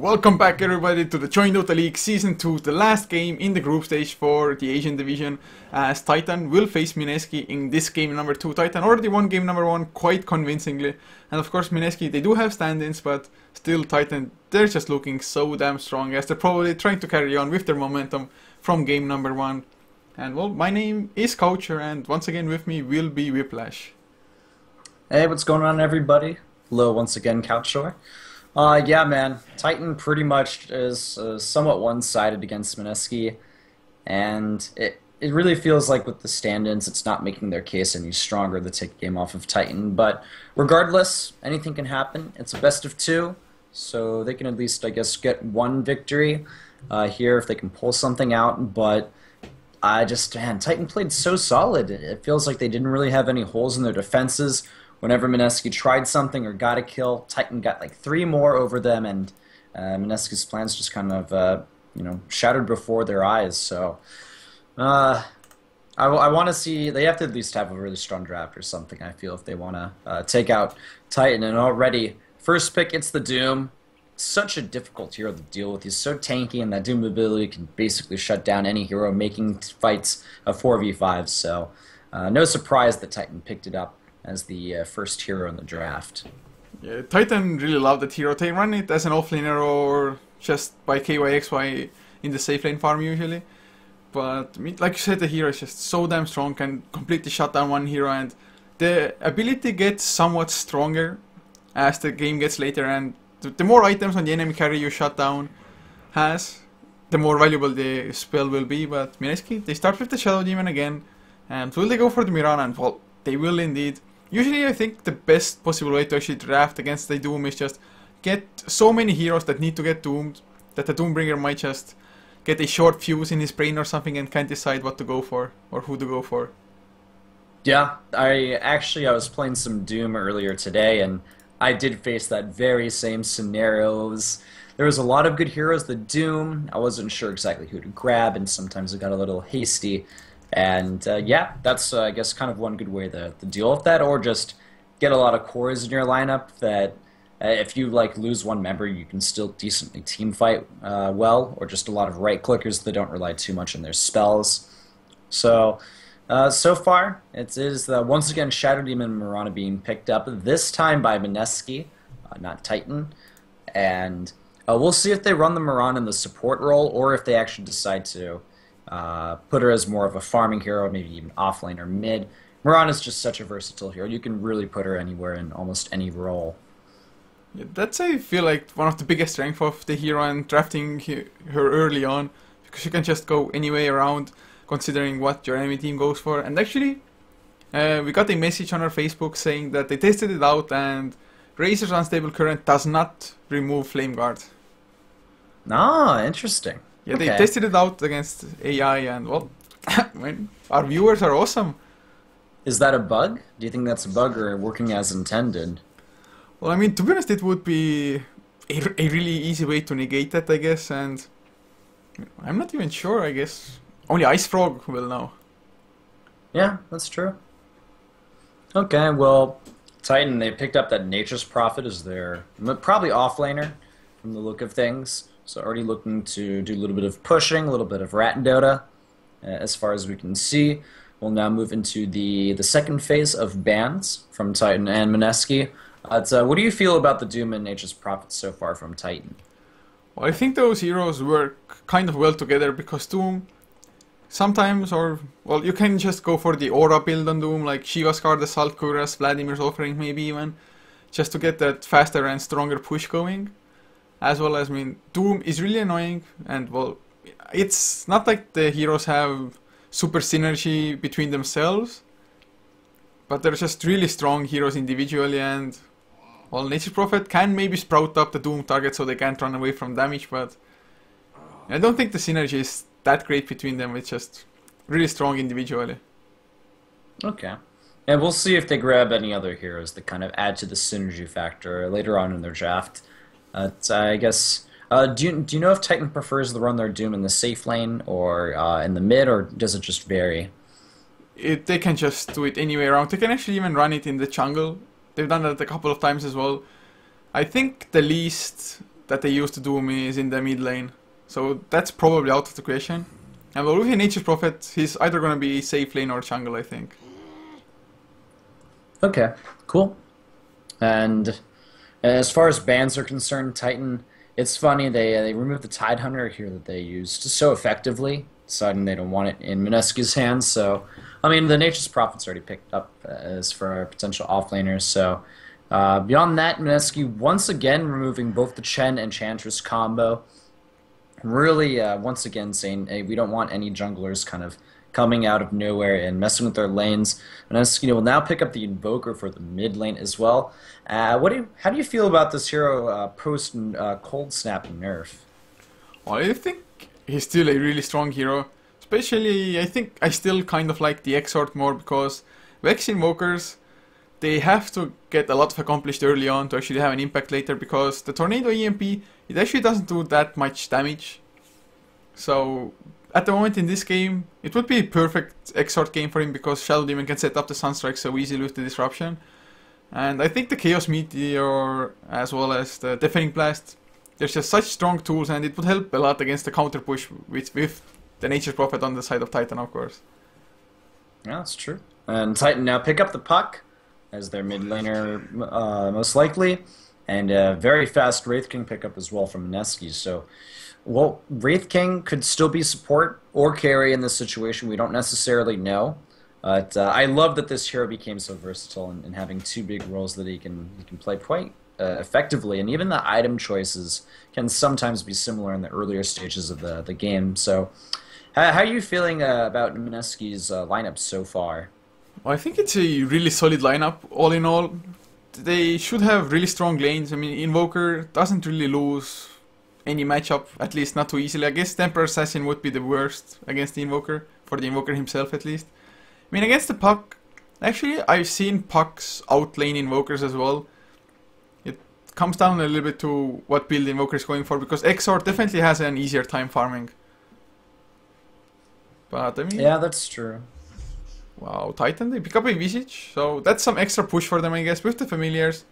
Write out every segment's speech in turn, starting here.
welcome back everybody to the joinDOTA League Season 2, the last game in the group stage for the Asian division, as Titan will face Mineski in this game number 2. Titan already won game number 1 quite convincingly, and of course Mineski, they do have stand-ins, but still Titan, they're just looking so damn strong, as they're probably trying to carry on with their momentum from game number 1. And well, my name is Coucher, and once again with me will be Whiplash. Hey, what's going on everybody? Hello once again, Coucher. Yeah, man. Titan pretty much is somewhat one-sided against Mineski, and it really feels like with the stand-ins, it's not making their case any stronger to take a game off of Titan. But regardless, anything can happen. It's a best of 2, so they can at least, I guess, get one victory here if they can pull something out. But man, Titan played so solid. It feels like they didn't really have any holes in their defenses. Whenever Mineski tried something or got a kill, Titan got like 3 more over them, and Mineski's plans just kind of, shattered before their eyes. So, I want to see, they have to at least have a really strong draft or something, I feel, if they want to take out Titan. And already, first pick, it's the Doom. Such a difficult hero to deal with. He's so tanky, and that Doom ability can basically shut down any hero, making fights a 4v5. So, no surprise that Titan picked it up as the first hero in the draft. Yeah, Titan really love that hero. They run it as an offlaner or just by KYXY in the safe lane farm usually. But like you said, the hero is just so damn strong, can completely shut down one hero, and the ability gets somewhat stronger as the game gets later, and the more items on the enemy carry you shut down has, the more valuable the spell will be. But Mineski, they start with the Shadow Demon again, and will they go for the Mirana? And well, they will indeed. Usually I think the best possible way to actually draft against the Doom is just get so many heroes that need to get doomed that the Doombringer might just get a short fuse in his brain or something and can't decide what to go for or who to go for. Yeah, I was playing some Doom earlier today, and I did face that very same scenario. There was a lot of good heroes. The Doom, I wasn't sure exactly who to grab, and sometimes it got a little hasty. And yeah, that's I guess kind of one good way to deal with that, or just get a lot of cores in your lineup that if you like lose one member, you can still decently team fight well, or just a lot of right clickers that don't rely too much on their spells. So so far it is once again Shadow Demon and Mirana being picked up, this time by Mineski, not Titan, and we'll see if they run the Mirana in the support role or if they actually decide to put her as more of a farming hero, maybe even offlane or mid. Mirana is just such a versatile hero. You can really put her anywhere in almost any role. Yeah, that's, I feel like, one of the biggest strengths of the hero and drafting her early on, because you can just go any way around considering what your enemy team goes for. And actually, we got a message on our Facebook saying that they tested it out and Razor's Unstable Current does not remove Flame Guard. Ah, interesting. Yeah, okay. They tested it out against AI, and well, our viewers are awesome. Is that a bug? Do you think that's a bug or working as intended? Well, I mean, to be honest, it would be a really easy way to negate that, I guess, and I'm not even sure, I guess. Only Ice Frog will know. Yeah, that's true. Okay, well, Titan, they picked up that Nature's Prophet as their probably offlaner from the look of things. So already looking to do a little bit of pushing, a little bit of rat Dota, as far as we can see. We'll now move into the second phase of bans from Titan and Mineski. What do you feel about the Doom and Nature's Prophet so far from Titan? Well, I think those heroes work kind of well together, because Doom sometimes, or well, you can just go for the Aura build on Doom, like Shiva's card, the Salt Kuras, Vladimir's Offering maybe even, just to get that faster and stronger push going. As well as, I mean, Doom is really annoying, and well, it's not like the heroes have super synergy between themselves, but they're just really strong heroes individually, and well, Nature's Prophet can maybe sprout up the Doom target so they can't run away from damage, but I don't think the synergy is that great between them. It's just really strong individually. Okay. And we'll see if they grab any other heroes that kind of add to the synergy factor later on in their draft. I guess, do you know if Titan prefers to run their Doom in the safe lane or in the mid, or does it just vary? They can just do it any way around. They can actually even run it in the jungle. They've done that a couple of times as well. I think the that they use to Doom is in the mid lane. So that's probably out of the question. And with Nature's Prophet, he's either going to be safe lane or jungle, I think. Okay, cool. And as far as bans are concerned, Titan, it's funny, they removed the Tide Hunter here that they used so effectively, deciding they don't want it in Mineski's hands. So, I mean, the Nature's Prophet's already picked up as for our potential offlaners. So, beyond that, Mineski once again removing both the Chen and Enchantress combo. Really, once again, saying, hey, we don't want any junglers kind of coming out of nowhere and messing with their lanes. Mineski will now pick up the Invoker for the mid lane as well. How do you feel about this hero post Cold Snap nerf? Well, I think he's still a really strong hero. Especially, I think I still kind of like the Exort more because Vex Invokers, they have to get a lot of accomplished early on to actually have an impact later because the Tornado EMP, it actually doesn't do that much damage. So, at the moment in this game, it would be a perfect Exort game for him because Shadow Demon can set up the Sunstrike so easily with the Disruption. And I think the Chaos Meteor as well as the Deafening Blast, there's just such strong tools and it would help a lot against the counter push with the Nature's Prophet on the side of Titan, of course. Yeah, that's true. And Titan now pick up the puck as their mid laner, most likely, and a very fast Wraith King pickup as well from Mineski. So, well, Wraith King could still be support or carry in this situation. We don't necessarily know. But I love that this hero became so versatile and having two big roles that he can play quite effectively. And even the item choices can sometimes be similar in the earlier stages of the game. So, how are you feeling about Mineski's lineup so far? Well, I think it's a really solid lineup, all in all. They should have really strong lanes. I mean, Invoker doesn't really lose any matchup, at least not too easily. I guess Temper Assassin would be the worst against the Invoker, for the Invoker himself at least. I mean, against the Puck, actually, I've seen Pucks outlane Invokers as well. It comes down a little bit to what build Invoker is going for, because Exort definitely has an easier time farming. But, I mean... Yeah, that's true. Wow, Titan, they pick up a Visage, so that's some extra push for them, I guess, with the Familiars.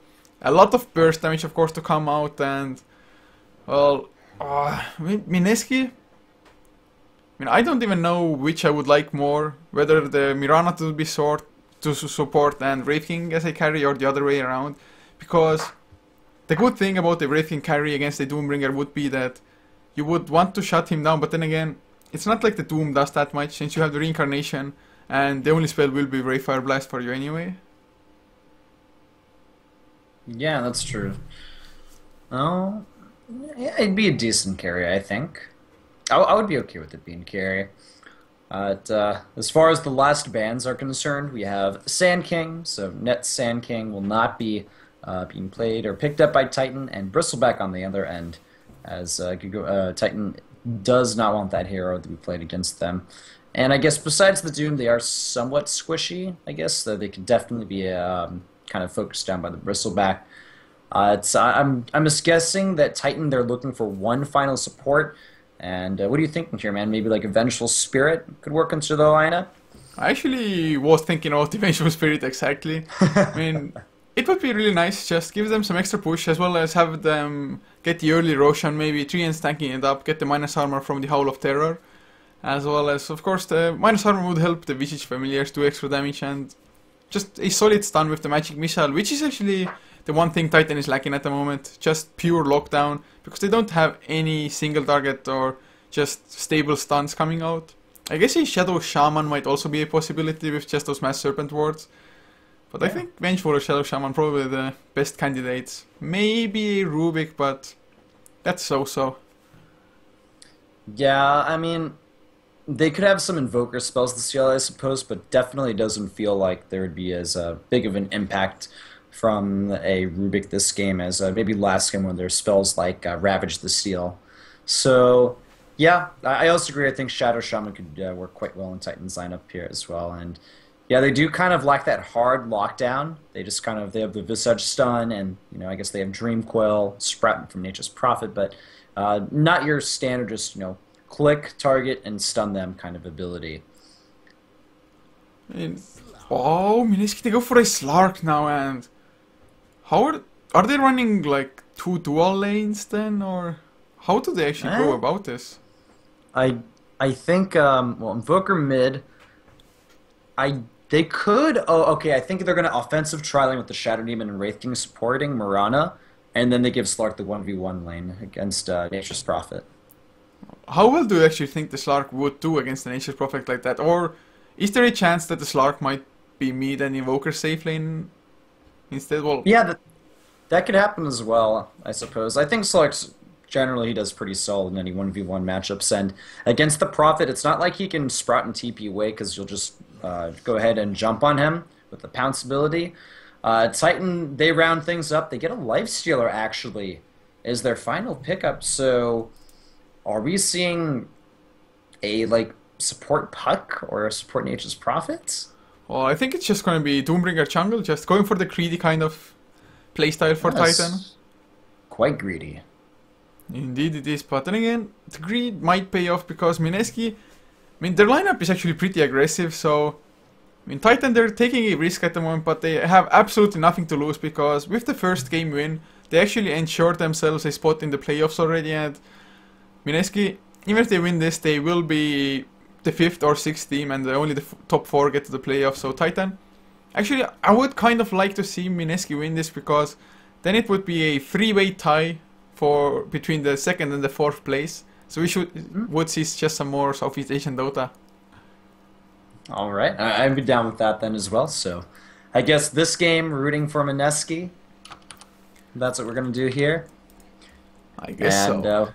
A lot of burst damage, of course, to come out, and... Well, Mineski... I mean, I don't even know which I would like more, whether the Mirana to be to support and Wraith King as a carry or the other way around, because the good thing about the Wraith King carry against a Doombringer would be that you would want to shut him down, but then again, it's not like the Doom does that much since you have the Reincarnation and the only spell will be Ray Fire Blast for you anyway. Yeah, that's true. Oh, yeah, it'd be a decent carry, I think. I would be okay with it being carry. As far as the last bans are concerned, we have Sand King. So Net Sand King will not be being played or picked up by Titan, and Bristleback on the other end, as Titan does not want that hero to be played against them. And I guess besides the Doom, they are somewhat squishy, I guess, so they could definitely be kind of focused down by the Bristleback. I'm just guessing that Titan, they're looking for one final support. And what are you thinking here, man? Maybe like a Vengeful Spirit could work into the lineup? I actually was thinking of the Vengeful Spirit exactly. I mean, it would be really nice, just give them some extra push, as well as have them get the early Roshan, maybe 3 tanking it up, get the minus armor from the Howl of Terror. As well as, of course, the minus armor would help the Visage Familiars do extra damage, and just a solid stun with the Magic Missile, which is actually the one thing Titan is lacking at the moment. Just pure lockdown, because they don't have any single target or just stable stuns coming out. I guess a Shadow Shaman might also be a possibility with just those Mass Serpent wards. But yeah. I think Vengeful or Shadow Shaman probably the best candidates. Maybe Rubik, but that's so-so. Yeah, I mean, they could have some Invoker spells this year, I suppose, but definitely doesn't feel like there would be as big of an impact from a Rubik this game as maybe last game when there's spells like Ravage the Steel. So, yeah, I also agree. I think Shadow Shaman could work quite well in Titan's lineup here as well. And yeah, they do kind of lack that hard lockdown. They just kind of, they have the Visage Stun, and, you know, I guess they have Dream Coil, Sprout from Nature's Prophet, but not your standard just, you know, click, target, and stun them kind of ability. Oh, Mineski, they go for a Slark now, and how are they running like two dual lanes then, or how do they actually go about this? I think well, Invoker mid. They could. Oh, okay. I think they're gonna offensive tri-lane with the Shadow Demon and Wraith King supporting Mirana, and then they give Slark the 1v1 lane against Nature's Prophet. How well do you actually think the Slark would do against the Nature's Prophet like that? Or is there a chance that the Slark might be mid and Invoker safe lane instead? Well, yeah, that could happen as well, I suppose. I think Slark's generally he does pretty solid in any 1v1 matchups, and against the Prophet, it's not like he can sprout and TP away because you'll just go ahead and jump on him with the pounce ability. Titan, they round things up. They get a Lifestealer, actually, is their final pickup. So, are we seeing a, like, support Puck or a support Nature's Prophet? Well, I think it's just going to be Doombringer jungle, just going for the greedy kind of playstyle for Titan. Quite greedy. Indeed it is, but then again, the greed might pay off because Mineski, I mean, their lineup is actually pretty aggressive, so I mean, Titan, they're taking a risk at the moment, but they have absolutely nothing to lose because with the first game win, they actually ensured themselves a spot in the playoffs already, and Mineski, even if they win this, they will be the 5th or 6th team, and only the top 4 get to the playoffs, so Titan, actually, I would kind of like to see Mineski win this because then it would be a 3-way tie for between the 2nd and the 4th place. So we would see just some more Southeast Asian Dota. All right, I'd be down with that then as well. So I guess this game, rooting for Mineski. That's what we're going to do here. I guess so.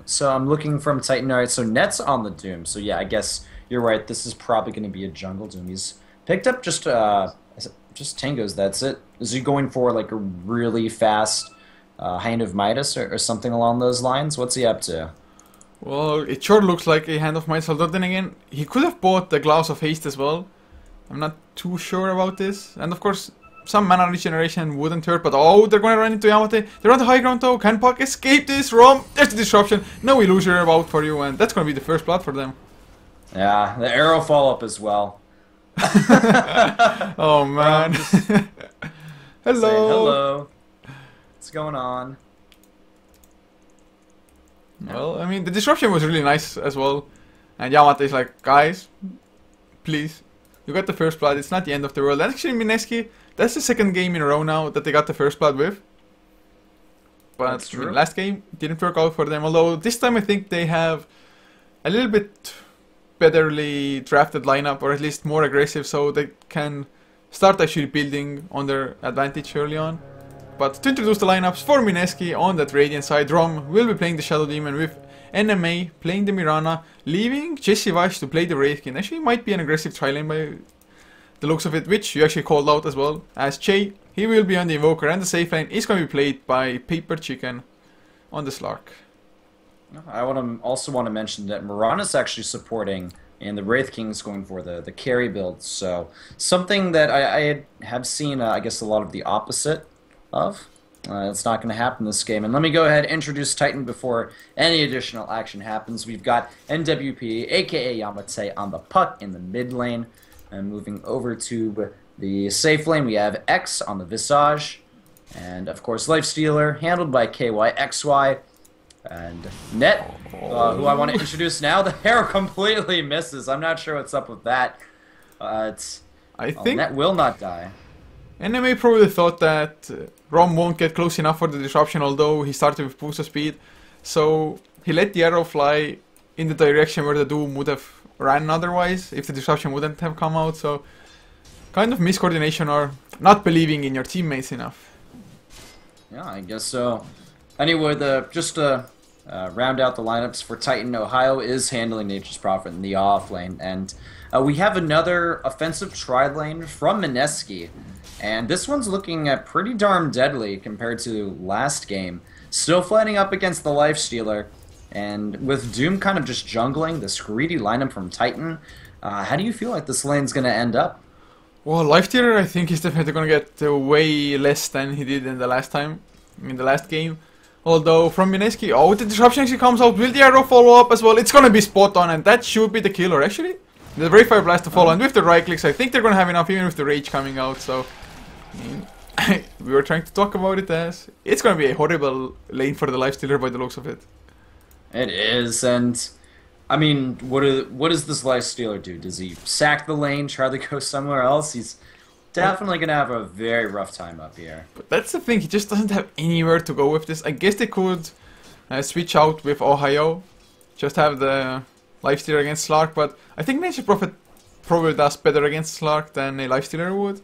So I'm looking from Titan. All right, so Net's on the Doom. So yeah, I guess you're right. This is probably going to be a jungle Doom. He's picked up just Tangos, that's it. Is he going for like a really fast Hand of Midas or something along those lines? What's he up to? Well, it sure looks like a Hand of Midas, although then again, he could have bought the Gloves of Haste as well. I'm not too sure about this. And of course, some mana regeneration wouldn't hurt, but oh, they're going to run into Yamate. They're on the high ground though. Can Puck escape this? Rom, there's the disruption. No illusion about for you, and that's going to be the first blood for them. Yeah, the arrow follow-up as well. Oh man. Hello. Saying hello. What's going on? Well, I mean, the disruption was really nice as well. And Yamate is like, guys, please, you got the first blood. It's not the end of the world. And actually, Mineski, that's the 2nd game in a row now that they got the first blood with. But that's true. I mean, last game didn't work out for them. Although this time I think they have a little bit betterly drafted lineup, or at least more aggressive, so they can start actually building on their advantage early on. But to introduce the lineups for Mineski on that Radiant side, Rom will be playing the Shadow Demon with NMA playing the Mirana, leaving Jesse Vash to play the Wraith King. Actually might be an aggressive tri-lane by the looks of it, which you actually called out as well. As Che, he will be on the Invoker, and the safe lane is going to be played by Paper Chicken on the Slark. I also want to mention that Mirana's actually supporting, and the Wraith King's going for the carry build. So something that I have seen, I guess, a lot of the opposite of. It's not going to happen this game. And let me go ahead and introduce Titan before any additional action happens. We've got NWP, aka Yamate, on the Puck in the mid lane. And moving over to the safe lane, we have X on the Visage. And of course, Lifestealer, handled by KYXY. And Net, who I want to introduce now. The hair completely misses. I'm not sure what's up with that. I think Net will not die. NMA probably thought that Rom won't get close enough for the disruption, although he started with boost of speed. So he let the arrow fly in the direction where the Doom would have ran otherwise, if the disruption wouldn't have come out. So kind of miscoordination or not believing in your teammates enough. Yeah, I guess so. Anyway, just to round out the lineups for Titan, Ohio is handling Nature's Prophet in the off lane. And we have another offensive tri-lane from Mineski. And this one's looking pretty darn deadly compared to last game. Still fighting up against the Lifestealer. And with Doom kind of just jungling this greedy lineup from Titan, how do you feel like this lane's going to end up? Well, Lifestealer, I think he's definitely going to get way less than he did in the last time, in the last game. Although from Mineski, oh, the disruption actually comes out. Will the arrow follow up as well? It's going to be spot on, and that should be the killer, actually. The Brave Fire Blast to follow, and with the right clicks, I think they're going to have enough, even with the Rage coming out. So, I mean, we were trying to talk about it as it's gonna be a horrible lane for the lifestealer by the looks of it. It is, and I mean, what does this lifestealer do? Does he sack the lane, try to go somewhere else? He's definitely gonna have a very rough time up here. But that's the thing, he just doesn't have anywhere to go with this. I guess they could switch out with Ohio, just have the lifestealer against Slark, but I think Nature Prophet probably does better against Slark than a lifestealer would,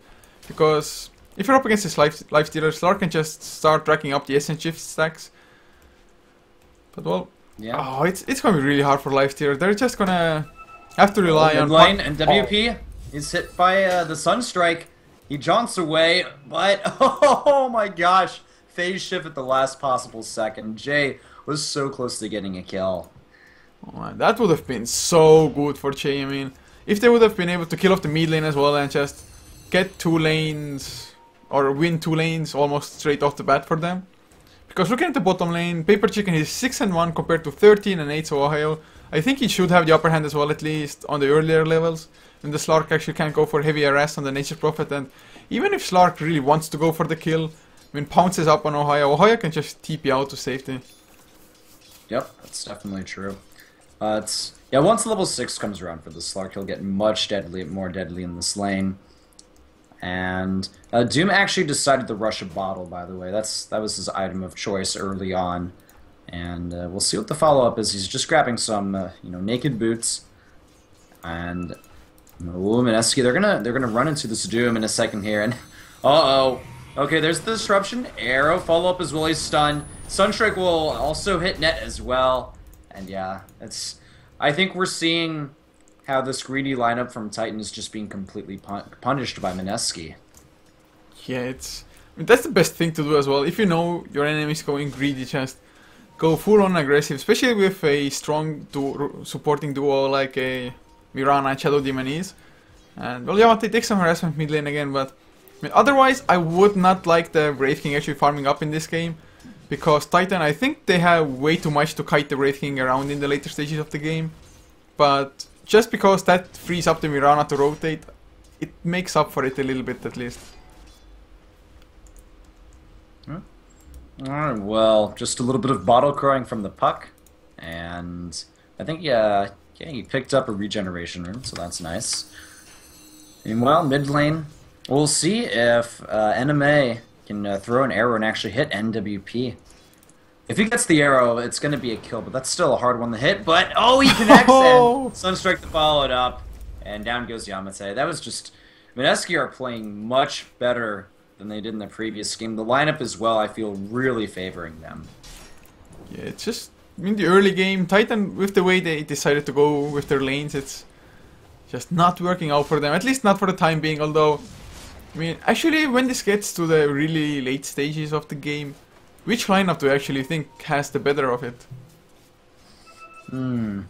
because if you're up against this lifestealer, Slark can just start racking up the Essence Shift stacks. But well, yeah. Oh, it's gonna be really hard for lifestealer. They're just gonna have to rely on lane, and WP is hit by the Sunstrike. He jaunts away, but oh my gosh, phase shift at the last possible second. Jay was so close to getting a kill. Oh man, that would have been so good for Jay. I mean, if they would have been able to kill off the mid lane as well and just get 2 lanes or win 2 lanes almost straight off the bat for them. Because looking at the bottom lane, Paper Chicken is 6-1 compared to 13-8, so Ohio, I think he should have the upper hand as well, at least on the earlier levels. And the Slark actually can go for heavy arrest on the Nature Prophet, and even if Slark really wants to go for the kill, when pounces up on Ohio, Ohio can just TP out to safety. Yep, that's definitely true. Yeah, once level 6 comes around for the Slark, he'll get much more deadly in this lane. And Doom actually decided to rush a bottle, by the way. That was his item of choice early on. And we'll see what the follow-up is. He's just grabbing some, naked boots. And Mineski, they're gonna run into this Doom in a second here. And uh-oh. Okay, there's the disruption. Arrow follow-up as well. He's stunned. Sunstrike will also hit net as well. And yeah, I think we're seeing how this greedy lineup from Titan is just being completely punished by Mineski. Yeah, I mean, that's the best thing to do as well. If you know your enemy is going greedy, just go full on aggressive, especially with a strong supporting duo like a Mirana and Shadow Demon is. And well, yeah, they take some harassment mid lane again, but I mean, otherwise I would not like the Wraith King actually farming up in this game, because Titan, I think they have way too much to kite the Wraith King around in the later stages of the game. But just because that frees up the Mirana to rotate, it makes up for it a little bit at least. Alright, well, just a little bit of bottle crowing from the puck. And I think, yeah, he picked up a regeneration rune, so that's nice. Meanwhile, mid lane, we'll see if NMA can throw an arrow and actually hit NWP. If he gets the arrow, it's going to be a kill, but that's still a hard one to hit. But, oh, he connects, and Sunstrike to follow it up. And down goes Yamate. That was just... Mineski are playing much better than they did in the previous game. The lineup as well, I feel, really favoring them. Yeah, it's just... in the early game, Titan, with the way they decided to go with their lanes, it's just not working out for them. At least not for the time being, although... I mean, actually, when this gets to the really late stages of the game, which lineup do you actually think has the better of it? Well,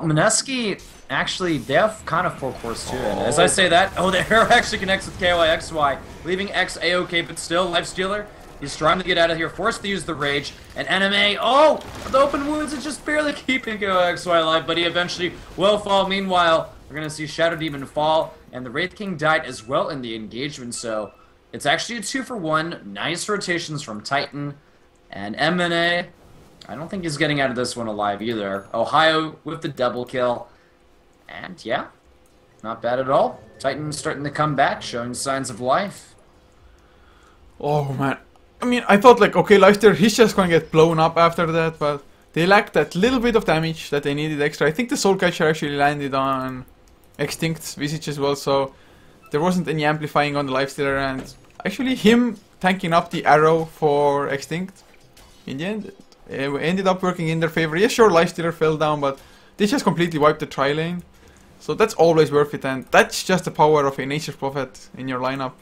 Mineski, actually, they have kind of full course too. And as I say that, the arrow actually connects with KYXY, leaving X A-OK, but still, Lifestealer, he's trying to get out of here, forced to use the Rage, and NMA, the open wounds is just barely keeping KYXY alive, but he eventually will fall. Meanwhile, we're going to see Shadow Demon fall, and the Wraith King died as well in the engagement, so it's actually a 2-for-1. Nice rotations from Titan. And MNA, I don't think he's getting out of this one alive either. Ohio with the double kill. And yeah, not bad at all. Titan starting to come back, showing signs of life. Oh man. I mean, I thought like, okay, Lifestealer, he's just gonna get blown up after that, but they lacked that little bit of damage that they needed extra. I think the Soul Catcher actually landed on Extinct's Visage as well, so there wasn't any amplifying on the Lifestealer, and actually him tanking up the arrow for Extinct, in the end, it ended up working in their favor. Yeah, sure, Lifestealer fell down, but they just completely wiped the tri-lane. So that's always worth it, and that's just the power of a Nature Prophet in your lineup.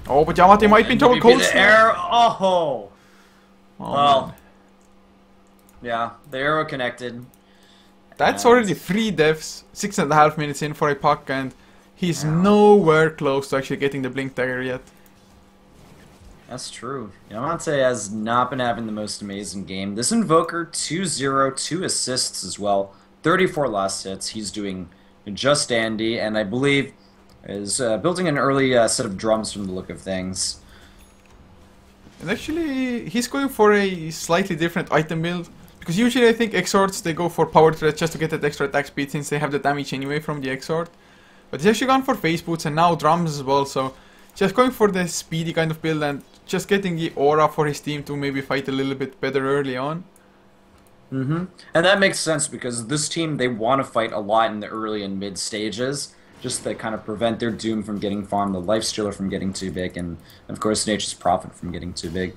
Oh, but Yamate might be in trouble. Cold Snap. Well, man. Yeah, the arrow connected. That's already 3 deaths, 6.5 minutes in for a puck, and he's nowhere close to actually getting the Blink Dagger yet. That's true. Yamate has not been having the most amazing game. This Invoker, 2-0, 2 assists as well. 34 last hits. He's doing just dandy, and I believe is building an early set of drums from the look of things. And actually, he's going for a slightly different item build. Because usually I think Exhorts, they go for power threat just to get that extra attack speed since they have the damage anyway from the Exhort. But he's actually gone for face boots and now drums as well, so just going for the speedy kind of build and just getting the aura for his team to maybe fight a little bit better early on. And that makes sense because this team, they want to fight a lot in the early and mid stages, just to kind of prevent their Doom from getting farmed, the Lifestealer from getting too big, and of course Nature's Prophet from getting too big.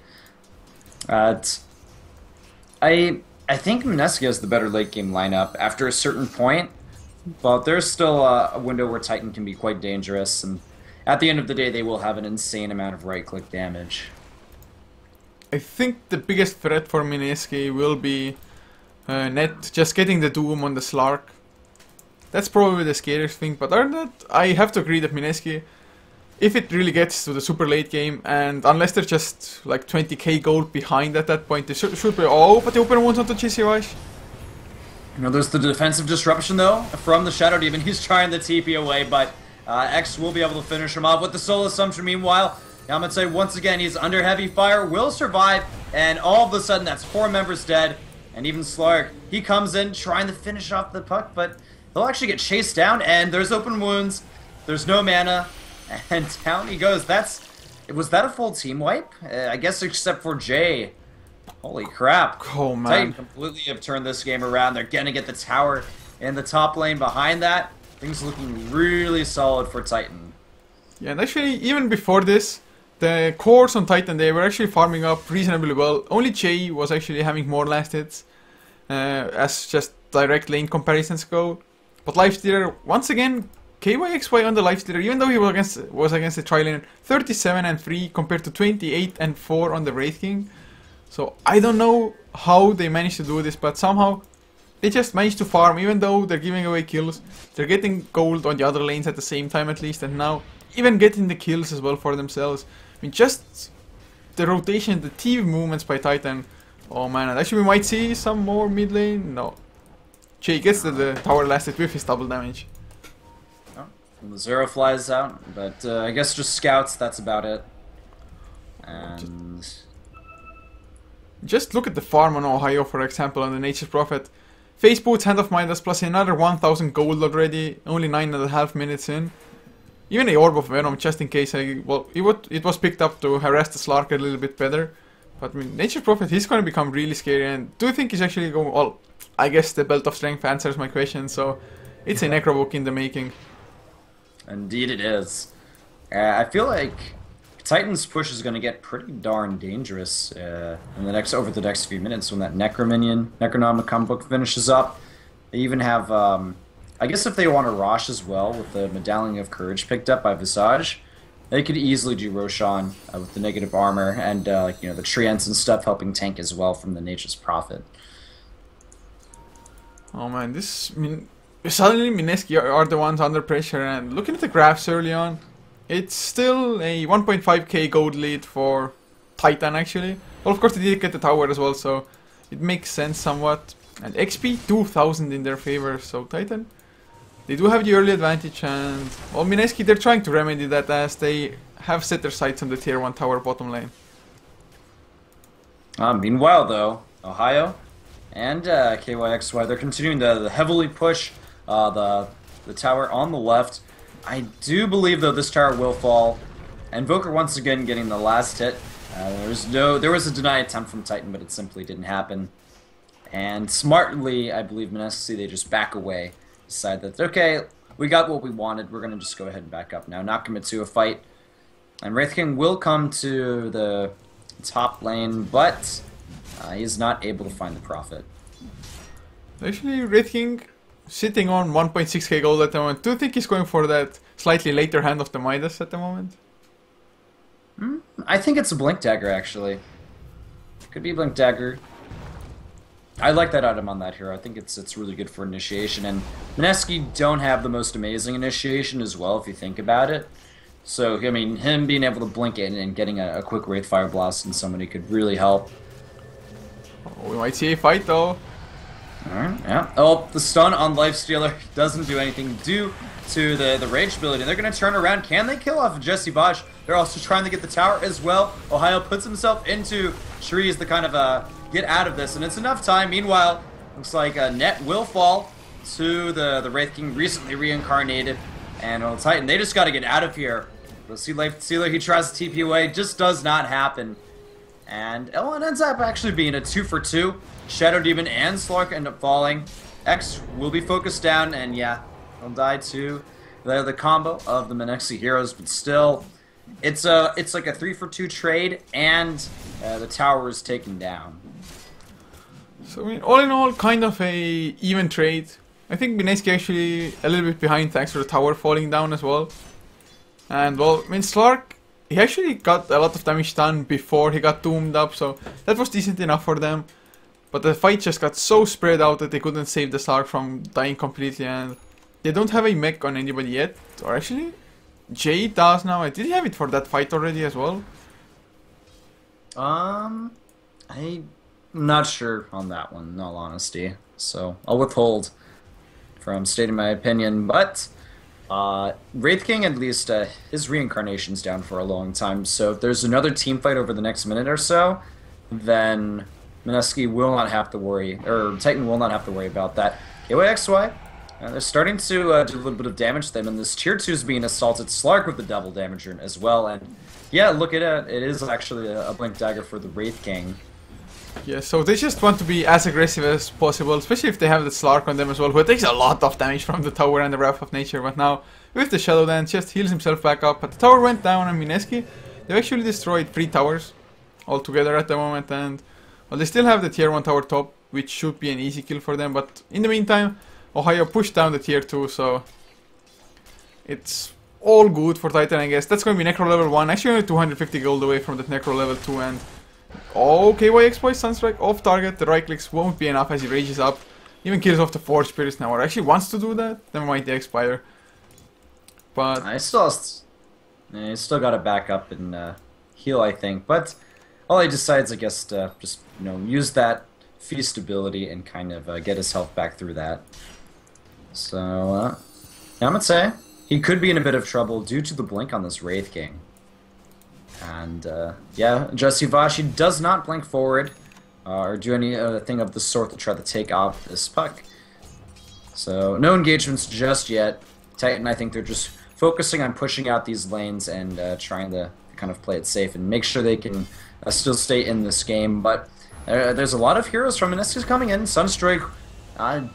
I think Mineski has the better late game lineup after a certain point, but there's still a window where Titan can be quite dangerous, and at the end of the day they will have an insane amount of right-click damage. I think the biggest threat for Mineski will be Net just getting the Doom on the Slark. That's probably the scariest thing, but other than that, I have to agree that Mineski, if it really gets to the super late game, and unless they're just like 20k gold behind at that point, they should be. Oh, but the open one's onto GCY. You know, there's the defensive disruption though from the Shadow Demon. He's trying to TP away, but X will be able to finish him off with the Soul Assumption. Meanwhile, Yamate once again, he's under heavy fire, will survive, and all of a sudden that's 4 members dead, and even Slark, he comes in trying to finish off the puck, but he'll actually get chased down, and there's open wounds, there's no mana, and down he goes. Was that a full team wipe? I guess except for Jay. Holy crap. Oh man. Titan completely have turned this game around. They're gonna get the tower in the top lane behind that. Things looking really solid for Titan. Yeah, and actually, even before this, the cores on Titan, they were actually farming up reasonably well. Only Jay was actually having more last hits, as just direct lane comparisons go. But Lifestealer, once again, KYXY on the Lifestealer, even though he was against the tri-laner, 37 and 3 compared to 28 and 4 on the Wraith King. So I don't know how they managed to do this, but somehow they just managed to farm, even though they're giving away kills. They're getting gold on the other lanes at the same time at least, and now even getting the kills as well for themselves. I mean, just the rotation, the TV movements by Titan. Oh man, and actually we might see some more mid lane. No. Jay gets the tower lasted with his double damage. Oh, and the Zero flies out, but I guess just scouts, that's about it. And just look at the farm on Ohio, for example, on the Nature's Prophet. Face boots, Hand of Midas, plus another 1000 gold already, only 9.5 minutes in. Even a Orb of Venom, just in case. It was picked up to harass the Slark a little bit better. But I mean, Nature's Prophet, he's going to become really scary. And do you think he's actually going? Well, I guess the Belt of Strength answers my question. So it's a Necrobook in the making. Indeed, it is. I feel like Titan's push is going to get pretty darn dangerous in over the next few minutes when that Necronomicon book finishes up. They even have, I guess if they want to Rosh as well with the Medallion of Courage picked up by Visage, they could easily do Roshan with the negative armor and you know, the Treants and stuff helping tank as well from the Nature's Prophet. Oh man, suddenly Mineski are the ones under pressure, and looking at the graphs early on, it's still a 1.5k gold lead for Titan actually. Well, of course they did get the tower as well, so it makes sense somewhat. And XP 2000 in their favor, so Titan, they do have the early advantage, and well, Mineski, they're trying to remedy that as they have set their sights on the tier 1 tower bottom lane. Meanwhile though, Ohio and KYXY, they're continuing to heavily push the tower on the left. I do believe though this tower will fall. Invoker once again getting the last hit. There was a deny attempt from Titan, but it simply didn't happen. And smartly, I believe Mineski, they just back away. Decide that, okay, we got what we wanted, we're going to just go ahead and back up now, not commit to a fight. And Wraith King will come to the top lane, but he's not able to find the Prophet. Actually, Wraith King sitting on 1.6k gold at the moment. Do you think he's going for that slightly later Hand of the Midas at the moment? I think it's a Blink Dagger, actually. Could be Blink Dagger. I like that item on that hero. I think it's really good for initiation, and Mineski don't have the most amazing initiation as well, if you think about it. So, I mean, him being able to blink it and getting a quick Wraith Fire Blast in somebody could really help. Oh, we might see a fight though. Alright, yeah. Oh, the stun on Lifestealer doesn't do anything due to the rage ability. They're going to turn around. Can they kill off Jesse Bosch? They're also trying to get the tower as well. Ohio puts himself into trees to kind of get out of this, and it's enough time. Meanwhile, looks like Net will fall to the Wraith King, recently reincarnated, and on Titan, they just got to get out of here. We'll see Lifestealer, he tries to TP away, just does not happen. And Ellen ends up actually being a 2-for-2. Shadow Demon and Slark end up falling. X will be focused down, and yeah, he'll die to the combo of the Mineski heroes, but still, it's like a 3-for-2 trade, and the tower is taken down. So, I mean, all in all, kind of a even trade. I think Mineski actually a little bit behind thanks to the tower falling down as well. And, well, I mean, Slark, he actually got a lot of damage done before he got doomed up, so that was decent enough for them. But the fight just got so spread out that they couldn't save the Slark from dying completely, and they don't have a mech on anybody yet. Or actually, Jay does now. Did he have it for that fight already as well? I'm not sure on that one, in all honesty. So I'll withhold from stating my opinion, but Wraith King, at least, his reincarnation's down for a long time, so if there's another team fight over the next minute or so, then Mineski will not have to worry, or Titan will not have to worry about that. KYXY, they're starting to do a little bit of damage to them, and this tier 2 is being assaulted. Slark with the double damager as well, and yeah, look at it, it is actually a blink dagger for the Wraith King. Yeah, so they just want to be as aggressive as possible, especially if they have the Slark on them as well, who takes a lot of damage from the tower and the Wrath of Nature, but now, with the Shadow Dance, just heals himself back up. But the tower went down on Mineski. They've actually destroyed 3 towers altogether at the moment, and well, they still have the tier 1 tower top, which should be an easy kill for them, but in the meantime, Ohio pushed down the tier 2, so it's all good for Titan, I guess. That's going to be Necro level 1, actually only 250 gold away from that Necro level 2, and oh, KYXY Sunstrike off target, the right clicks won't be enough as he rages up. Even kills off the 4 spirits now, or actually wants to do that, never mind the Expire. But I still got to back up and heal, I think, but all he decides, I guess, to just, you know, use that feast ability and kind of get his health back through that. So, I'm gonna say he could be in a bit of trouble due to the blink on this Wraith King. And, yeah, Jesse Vashi does not blink forward or do anything of the sort to try to take off this puck. So, no engagements just yet. Titan, I think they're just focusing on pushing out these lanes and trying to kind of play it safe and make sure they can still stay in this game. But there's a lot of heroes from Mineski coming in. Sunstrike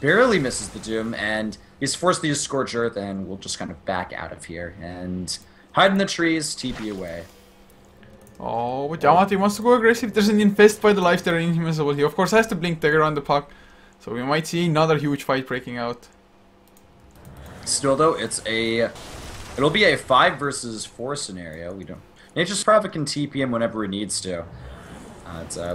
barely misses the Doom, and he's forced to use Scorch Earth, and we'll just kind of back out of here and hide in the trees, TP away. oh, but Yamati wants to go aggressive. There's an infest by the Lifestealer in him as well. He of course has to blink dagger on the puck, so we might see another huge fight breaking out. Still though, it'll be a 5 versus 4 scenario. Nature's Prophet can TP him whenever he needs to.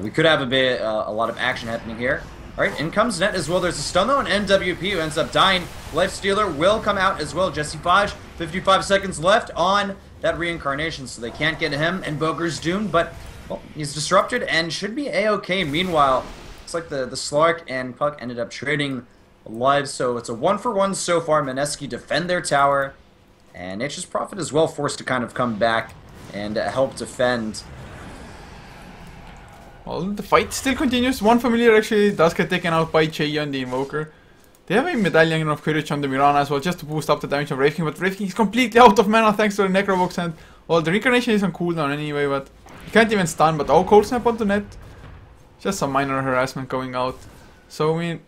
We could have a lot of action happening here. Alright, in comes Net as well. There's a stun though on NWP who ends up dying. Lifestealer will come out as well. Jesse Faj, 55 seconds left on that reincarnation, so they can't get him, and Boger's doomed, but well, he's disrupted and should be a-okay. Meanwhile, looks like the Slark and Puck ended up trading lives, so it's a 1-for-1 so far. Mineski defend their tower, and Nature's Prophet is well forced to kind of come back and help defend. Well, the fight still continues. One familiar actually does get taken out by Jay on the Invoker. They have a Medallion of Courage on the Mirana as well, just to boost up the damage of Wraith King, but Wraith King is completely out of mana thanks to the Necrobox, and well, the Reincarnation is on cooldown anyway, but he can't even stun. But oh, Cold Snap onto Net. Just some minor harassment going out. So, I mean,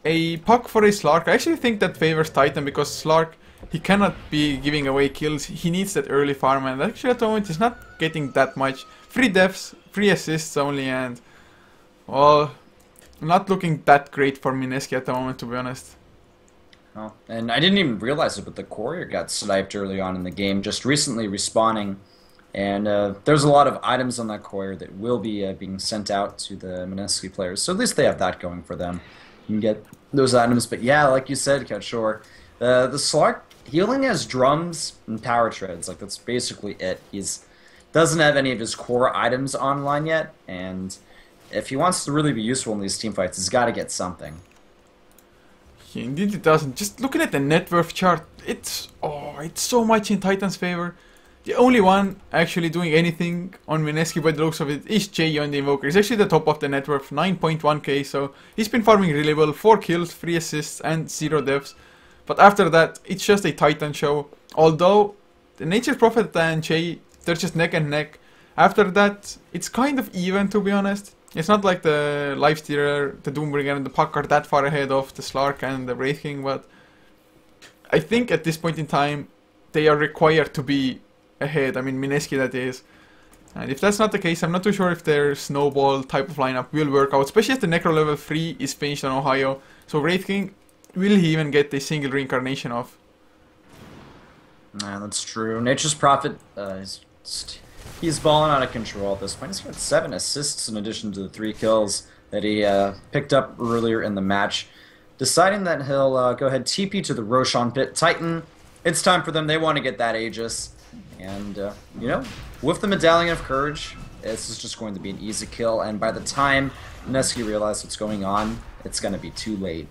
a puck for a Slark. I actually think that favors Titan, because Slark, he cannot be giving away kills. He needs that early farm, and actually at the moment he's not getting that much. 3 deaths, 3 assists only, and well, not looking that great for Mineski at the moment, to be honest. Oh, and I didn't even realize it, but the courier got sniped early on in the game, just recently respawning. And there's a lot of items on that courier that will be being sent out to the Mineski players. So at least they have that going for them. You can get those items. But yeah, like you said, Couchshore, the Slark, he only has drums and power treads. Like, that's basically it. He's doesn't have any of his core items online yet, and if he wants to really be useful in these team fights, he's got to get something. Yeah, indeed it doesn't. Just looking at the net worth chart, it's so much in Titan's favor. The only one actually doing anything on Mineski by the looks of it is Jay on the Invoker. He's actually the top of the net worth, 9.1k, so he's been farming really well. 4 kills, 3 assists, and 0 deaths. But after that, it's just a Titan show. Although, the Nature's Prophet and Jay, they're just neck and neck. After that, it's kind of even, to be honest. It's not like the Lifestealer, the Doombringer, and the Puck are that far ahead of the Slark and the Wraith King, but I think at this point in time, they are required to be ahead. I mean, Mineski that is. And if that's not the case, I'm not too sure if their snowball type of lineup will work out, especially as the Necro level 3 is finished on Ohio. So Wraith King, will he even get a single reincarnation off? Nah, that's true. Nature's Prophet, he's balling out of control at this point. He's got 7 assists in addition to the 3 kills that he picked up earlier in the match. Deciding that he'll go ahead TP to the Roshan pit. Titan, it's time for them. They want to get that Aegis. And, you know, with the Medallion of Courage, this is just going to be an easy kill. And by the time Mineski realizes what's going on, it's going to be too late.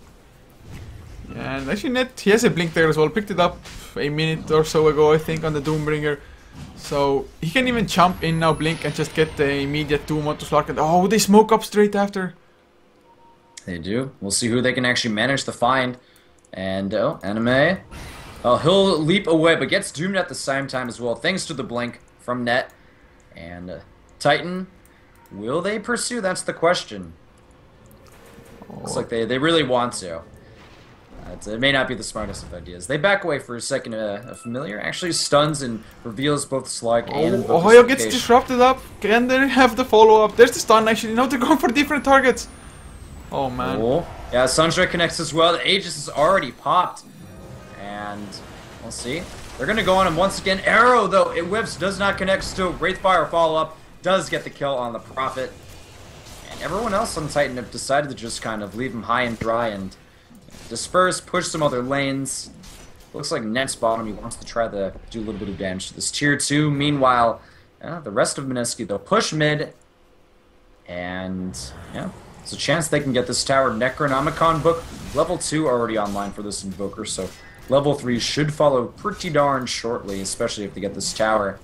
Yeah, and actually he has a blink there as well. Picked it up a minute or so ago, I think, on the Doombringer. So he can even jump in now, blink, and just get the immediate Doom onto Slark. And oh, they smoke up straight after. They do. We'll see who they can actually manage to find. And, oh, Anime. Oh, he'll leap away, but gets doomed at the same time as well, thanks to the blink from Net. And Titan, will they pursue? That's the question. Looks like they really want to. It may not be the smartest of ideas. They back away for a second. A familiar actually stuns and reveals both Slark and Ohio gets disrupted up. Can they have the follow-up? There's the stun actually. No, they're going for different targets. Oh, man. Oh. Yeah, Sunstrike connects as well. The Aegis is already popped. And we'll see. They're going to go on him once again. Arrow, though, it whips, does not connect. Still, Wraithfire follow-up does get the kill on the Prophet. And everyone else on Titan have decided to just kind of leave him high and dry and disperse, push some other lanes. Looks like Net's bottom. He wants to try to do a little bit of damage to this tier 2. Meanwhile, the rest of Mineski, they'll push mid. And, yeah, there's a chance they can get this tower. Necronomicon book, level 2 already online for this Invoker, so level 3 should follow pretty darn shortly, especially if they get this tower.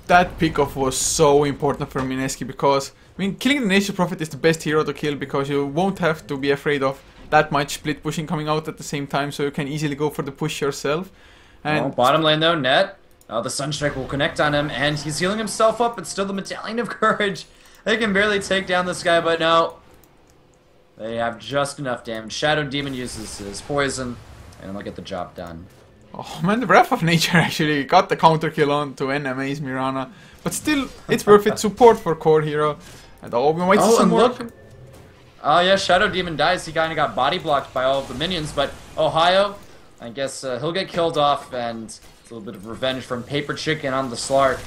That pickoff was so important for Mineski because, I mean, killing the Nature's Prophet is the best hero to kill because you won't have to be afraid of that much split pushing coming out at the same time, so you can easily go for the push yourself. And bottom lane though, Net. The Sunstrike will connect on him, and he's healing himself up, but still the Medallion of Courage. They can barely take down this guy, but no. They have just enough damage. Shadow Demon uses his poison, and they'll get the job done. Oh man, the Breath of Nature actually got the counter kill on to NMA's Mirana. But still, it's worth it. Support for core hero. And we might see some more. Oh yeah, Shadow Demon dies. He kind of got body blocked by all of the minions, but Ohio, I guess he'll get killed off, and it's a little bit of revenge from Paper Chicken on the Slark,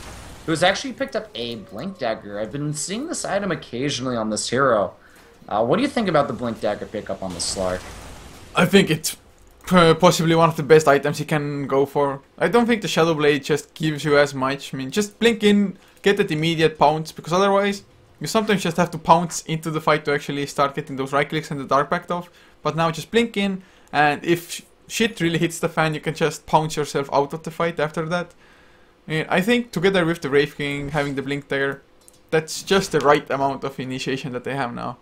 who's actually picked up a Blink Dagger. I've been seeing this item occasionally on this hero. What do you think about the Blink Dagger pickup on the Slark? I think it's possibly one of the best items you can go for. I don't think the Shadow Blade just gives you as much. I mean, just blink in, get that immediate pounce, because otherwise you sometimes just have to pounce into the fight to actually start getting those right clicks and the Dark Pact off. But now just blink in, and if shit really hits the fan, you can just pounce yourself out of the fight after that. And I think together with the Wraith King, having the blink there, that's just the right amount of initiation that they have now.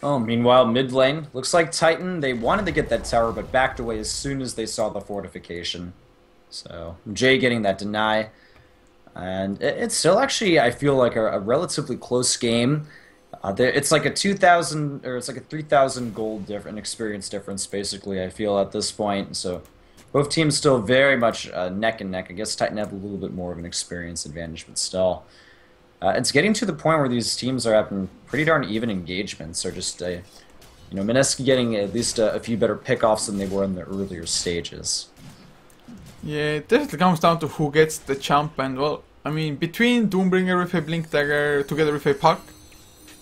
Oh, meanwhile, mid lane, looks like Titan, they wanted to get that tower, but backed away as soon as they saw the fortification. So, Jay getting that deny. And it's still actually, I feel like a relatively close game. It's like a 2,000, or it's like a 3,000 gold experience difference, basically, I feel, at this point. So, both teams still very much neck and neck. I guess Titan have a little bit more of an experience advantage, but still. It's getting to the point where these teams are having pretty darn even engagements, or just, Mineski getting at least a few better pickoffs than they were in the earlier stages. Yeah, it definitely comes down to who gets the jump, and well, I mean, between Doombringer with a Blink Dagger together with a Puck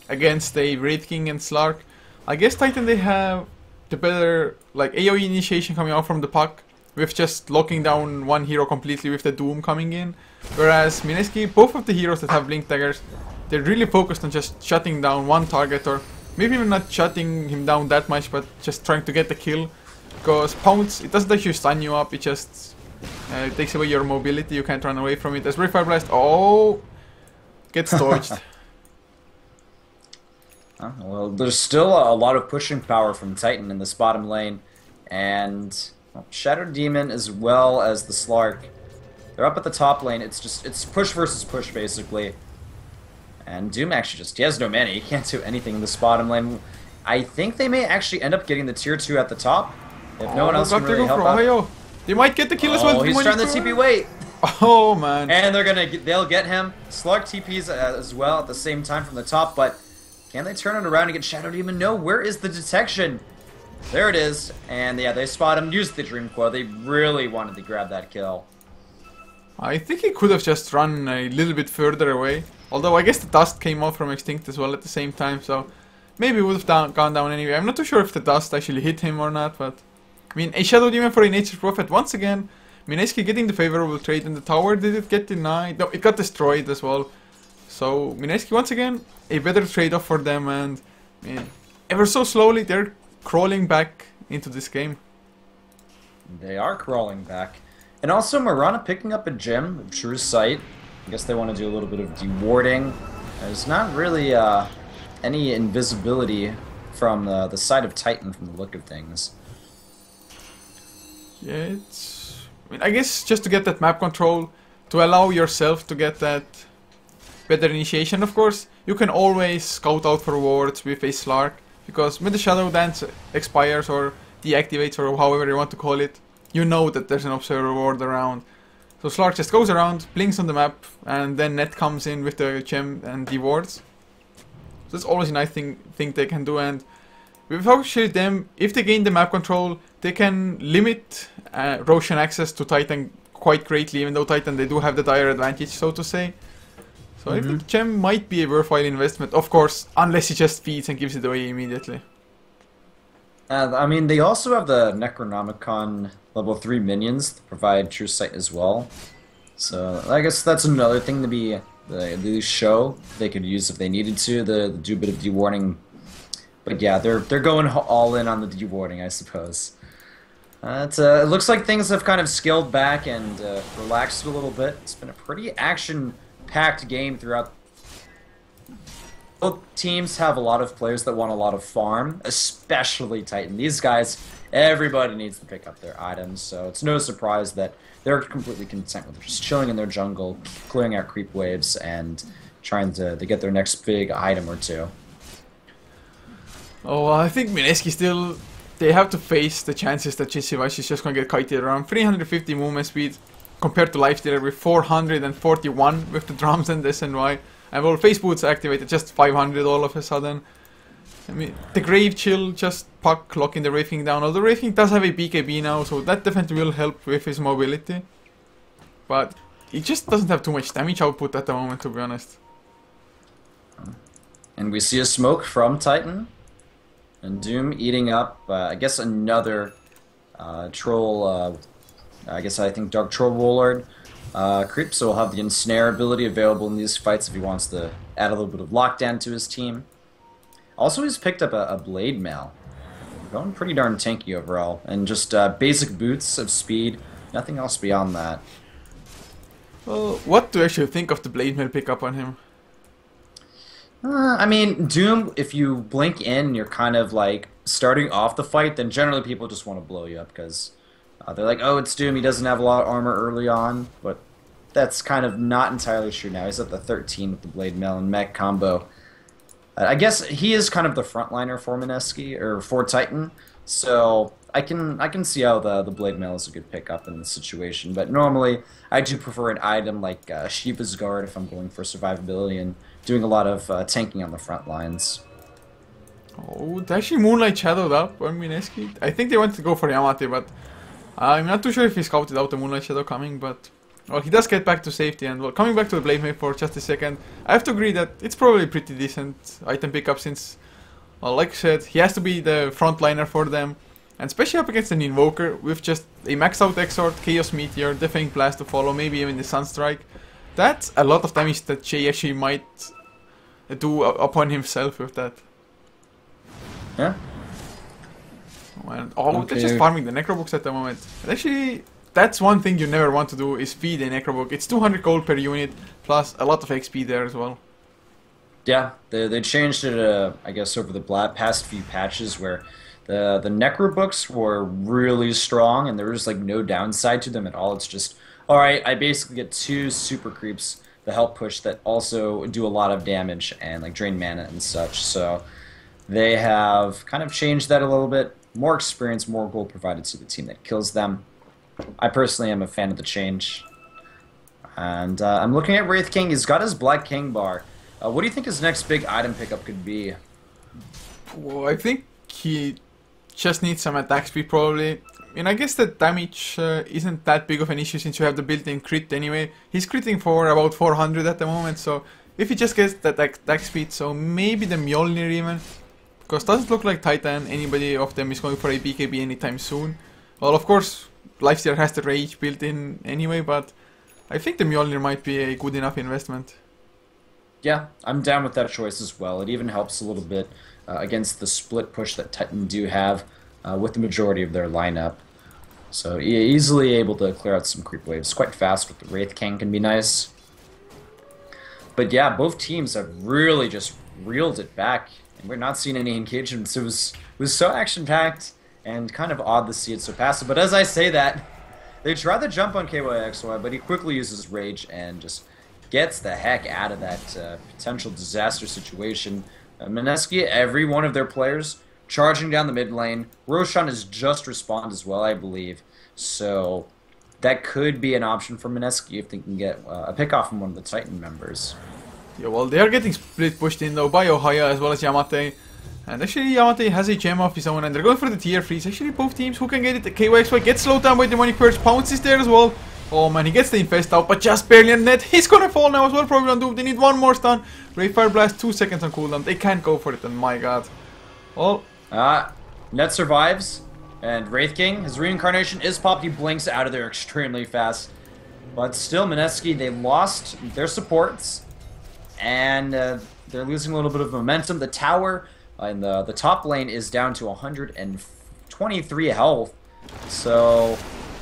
against a Wraith King and Slark, I guess Titan, they have the better, like, AoE initiation coming out from the Puck, with just locking down one hero completely with the Doom coming in. Whereas Mineski, both of the heroes that have Blink Daggers, they're really focused on just shutting down one target or maybe even not shutting him down that much, but just trying to get the kill. Because Pounce, it doesn't actually stun you up, it just takes away your mobility, you can't run away from it. As Fire Blast, oh, gets dodged. Well, there's still a lot of pushing power from Titan in this bottom lane, and well, Shadow Demon as well as the Slark. They're up at the top lane. It's push versus push basically. And Doom actually he has no mana. He can't do anything in this bottom lane. I think they may actually end up getting the tier 2 at the top if no one else can really help out. They might get the kill as well. Oh, he's trying to TP wait. Oh man. And they'll get him. Slug TPs as well at the same time from the top, but can they turn it around and get Shadow Demon? No, where is the detection? There it is. And yeah, they spot him, use the Dream Coil. They really wanted to grab that kill. I think he could have just run a little bit further away. Although I guess the dust came out from Extinct as well at the same time, so maybe it would have gone down anyway. I'm not too sure if the dust actually hit him or not, but I mean, a Shadow Demon for a Nature's Prophet once again. Mineski getting the favorable trade in the tower. Did it get denied? No, it got destroyed as well. So Mineski once again, a better trade-off for them, and I mean, ever so slowly they're crawling back into this game. They are crawling back. And also Mirana picking up a gem, True Sight. I guess they want to do a little bit of dewarding. There's not really any invisibility from the side of Titan from the look of things. Yeah, I mean, I guess just to get that map control, to allow yourself to get that better initiation, of course. You can always scout out for wards with a Slark, because when the Shadow Dance expires or deactivates or however you want to call it, you know that there's an observer ward around. So Slark just goes around, blinks on the map, and then Net comes in with the gem and dewards. So that's always a nice thing they can do, and with actually them, if they gain the map control, they can limit Roshan access to Titan quite greatly, even though Titan, they do have the dire advantage, so to say. So I think gem might be a worthwhile investment, of course, unless he just feeds and gives it away immediately. I mean, they also have the Necronomicon level 3 minions to provide True Sight as well. So I guess that's another thing to be the show they could use if they needed to do a bit of dewarding. But yeah, they're going all in on the dewarding, I suppose. It looks like things have kind of scaled back and relaxed a little bit. It's been a pretty action-packed game throughout. Both teams have a lot of players that want a lot of farm, especially Titan. These guys, everybody needs to pick up their items, so it's no surprise that they're completely content with just chilling in their jungle, clearing out creep waves, and trying to get their next big item or two. Oh, I think Mineski still, they have to face the chances that Chichivash is just going to get kited around. 350 movement speed compared to Lifestealer with 441 with the drums and SNY. And well, Face Boots activated just 500 all of a sudden. I mean, the Grave Chill just puck locking the Wraithing down. Although Wraithing does have a BKB now, so that definitely will help with his mobility. But he just doesn't have too much damage output at the moment, to be honest. And we see a smoke from Titan. And Doom eating up, I guess, another troll, I think Dark Troll Warlord. Creep, so will have the Ensnare ability available in these fights if he wants to add a little bit of lockdown to his team. Also, he's picked up a Blade Mail. Going pretty darn tanky overall. And just basic boots of speed, nothing else beyond that. Well, what do you actually think of the Blade Mail pickup on him? I mean, Doom, if you blink in, you're kind of like starting off the fight, then generally people just want to blow you up because they're like, oh, it's Doom, he doesn't have a lot of armor early on, but that's kind of not entirely true now. He's at the 13 with the Blade Mail and Mech combo. I guess he is kind of the frontliner for Mineski, or for Titan, so I can see how the Blade Mail is a good pickup in this situation, but normally I do prefer an item like Shiva's Guard if I'm going for survivability and doing a lot of tanking on the front lines. Oh, they actually Moonlight Shadowed up on Mineski. I think they wanted to go for Yamate, but I'm not too sure if he scouted out the Moonlight Shadow coming, but well, he does get back to safety, and well, coming back to the Blade Mail for just a second, I have to agree that it's probably a pretty decent item pickup since, well, like I said, he has to be the frontliner for them, and especially up against an Invoker with just a maxed out Exort, Chaos Meteor, Deafening Blast to follow, maybe even the Sunstrike. That's a lot of damage that Jay actually might do upon himself with that. Yeah. And Okay. they're just farming the necrobooks at the moment. And actually, that's one thing you never want to do is feed a necrobook. It's 200 gold per unit plus a lot of XP there as well. Yeah, they changed it, I guess, over the past few patches where the Necro books were really strong and there was like no downside to them at all. It's just, all right, I basically get 2 super creeps that help push that also do a lot of damage and like drain mana and such. So they have kind of changed that a little bit. More experience, more gold provided to the team that kills them. I personally am a fan of the change. And I'm looking at Wraith King. He's got his Black King bar. What do you think his next big item pickup could be? Well, I think he just needs some attack speed probably. I guess the damage isn't that big of an issue since you have the built-in crit anyway. He's critting for about 400 at the moment, so if he just gets that attack speed, so maybe the Mjolnir even. Because it doesn't look like Titan, anybody of them is going for a BKB anytime soon. Well, of course, Lifesteal has the Rage built in anyway, but I think the Mjolnir might be a good enough investment. Yeah, I'm down with that choice as well. It even helps a little bit against the split push that Titan do have with the majority of their lineup. So easily able to clear out some creep waves. Quite fast with the Wraith King can be nice. But yeah, both teams have really just reeled it back. And we're not seeing any engagements. It was so action-packed and kind of odd to see it so passive. But as I say that, they try to jump on KYXY, but he quickly uses Rage and just gets the heck out of that potential disaster situation. Mineski, every one of their players charging down the mid lane. Roshan has just respawned as well, I believe. So that could be an option for Mineski if they can get a pick off from one of the Titan members. Yeah, well, they are getting split pushed in though by Ohaya as well as Yamate. And actually Yamate has a gem of his own and they're going for the tier 3s. Actually both teams who can get it. The KYXY gets slowed down by Demonic Purge. Pounce is there as well. Oh man, he gets the infest out, but just barely on net. He's gonna fall now as well, probably on Doom. They need one more stun. Ray Fire Blast, 2 seconds on cooldown. They can't go for it, and my god. Oh. Net survives, and Wraith King, his reincarnation is popped. He blinks out of there extremely fast. But still, Mineski, they lost their supports, and they're losing a little bit of momentum. The tower in the top lane is down to 123 health. So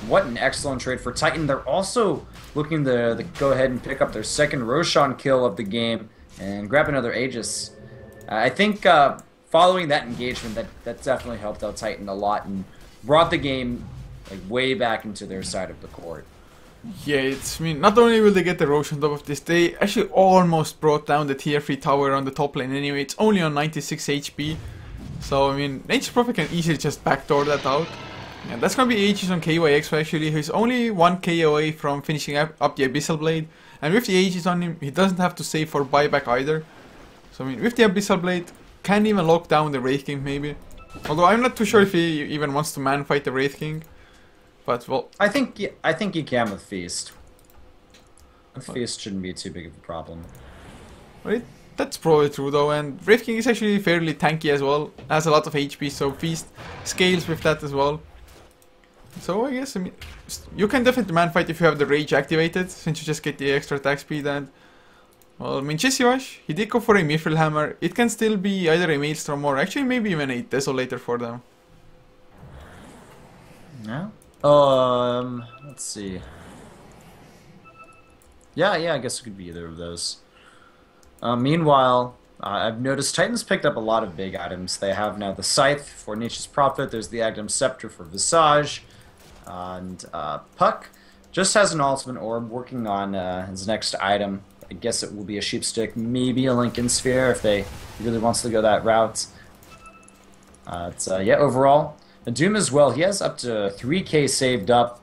what an excellent trade for Titan. They're also looking to go ahead and pick up their second Roshan kill of the game and grab another Aegis. I think following that engagement, that definitely helped out Titan a lot and brought the game like way back into their side of the court. Yeah, not only will they get the Roshan top of this, they actually almost brought down the tier 3 tower on the top lane anyway. It's only on 96 HP. So, Nature's Prophet can easily just backdoor that out. And that's gonna be Aegis on KYX actually. He's only 1k away from finishing up the Abyssal Blade. And with the Aegis on him, he doesn't have to save for buyback either. So with the Abyssal Blade, can even lock down the Wraith King maybe. Although I'm not too sure if he even wants to man fight the Wraith King. But well, I think you can with Feast. Feast shouldn't be too big of a problem. Well, that's probably true though, and Wraith King is actually fairly tanky as well. Has a lot of HP, so Feast scales with that as well. So I guess you can definitely man fight if you have the Rage activated, since you just get the extra attack speed. And well, Chisivash, he did go for a Mithril Hammer. It can still be either a Maelstrom or actually maybe even a Desolator for them. Yeah. Let's see. Yeah, I guess it could be either of those. Meanwhile, I've noticed Titans picked up a lot of big items. They have now the Scythe for Nature's Prophet. There's the Aghanim Scepter for Visage. And Puck just has an Ultimate Orb working on his next item. I guess it will be a Sheepstick, maybe a Lincoln Sphere if he really wants to go that route. Yeah, overall, Doom as well, he has up to 3k saved up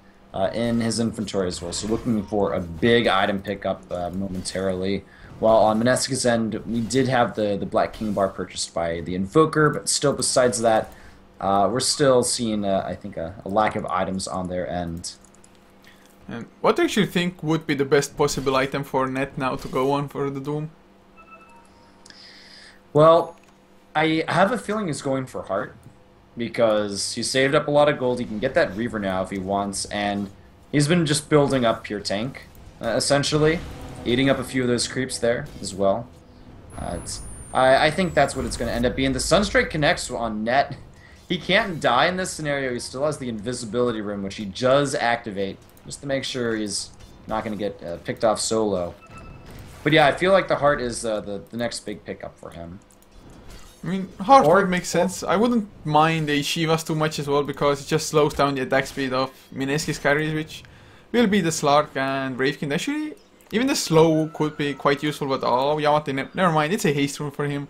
in his inventory as well, so looking for a big item pickup momentarily. While on Mineski's end, we did have the Black King bar purchased by the Invoker, but still besides that, we're still seeing, I think, a lack of items on their end. And what do you actually think would be the best possible item for Net now to go on for the Doom? Well, I have a feeling he's going for Heart, because he saved up a lot of gold. He can get that Reaver now if he wants, and he's been just building up pure tank, essentially. Eating up a few of those creeps there as well. I think that's what it's going to end up being. The Sunstrike connects on net. He can't die in this scenario. He still has the invisibility room, which he does activate, just to make sure he's not going to get picked off solo. But yeah, I feel like the Heart is the next big pickup for him. I mean, Heart would make sense. I wouldn't mind a Shivas too much as well, because it just slows down the attack speed of Mineski's carries, which will be the Slark and Bravekin. Actually, even the slow could be quite useful, but oh, Yamate, never mind. It's a haste room for him.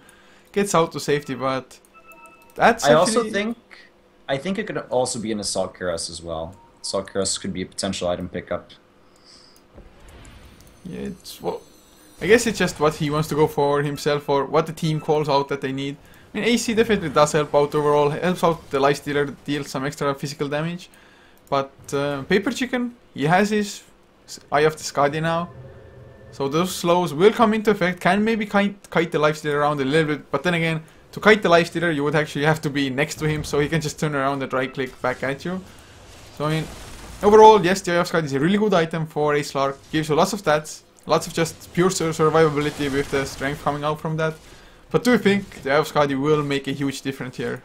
Gets out to safety, but that's I also think it could also be an Assault Cuirass as well. Assault Cuirass could be a potential item pickup. Yeah, it's well, I guess it's just what he wants to go for himself, or what the team calls out that they need. I mean, AC definitely does help out overall. Helps out the Lifestealer, deals some extra physical damage. But Paper Chicken, he has his Eye of the Skadi now. So those slows will come into effect. Can maybe kite the Lifestealer around a little bit. But then again, to kite the Lifestealer, you would actually have to be next to him, so he can just turn around and right click back at you. So I mean, overall, yes, the Eye of Skadi is a really good item for a Slark. Gives you lots of stats. Lots of just pure survivability with the strength coming out from that. But do you think the Eye of Skadi will make a huge difference here?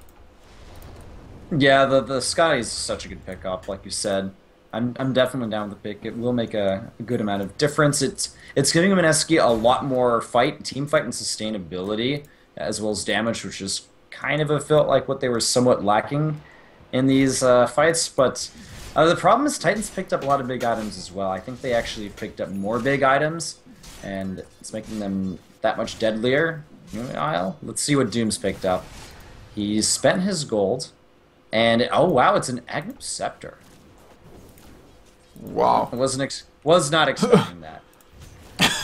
Yeah, the Skadi is such a good pickup, like you said. I'm definitely down with the pick. It will make a good amount of difference. It's giving Mineski a lot more team fight and sustainability, as well as damage, which is kind of felt like what they were somewhat lacking in these fights. But the problem is Titans picked up a lot of big items as well. I think they actually picked up more big items, and it's making them that much deadlier. Meanwhile, let's see what Doom's picked up. He's spent his gold, and oh wow, it's an Agnum Scepter. Wow. I was not expecting that.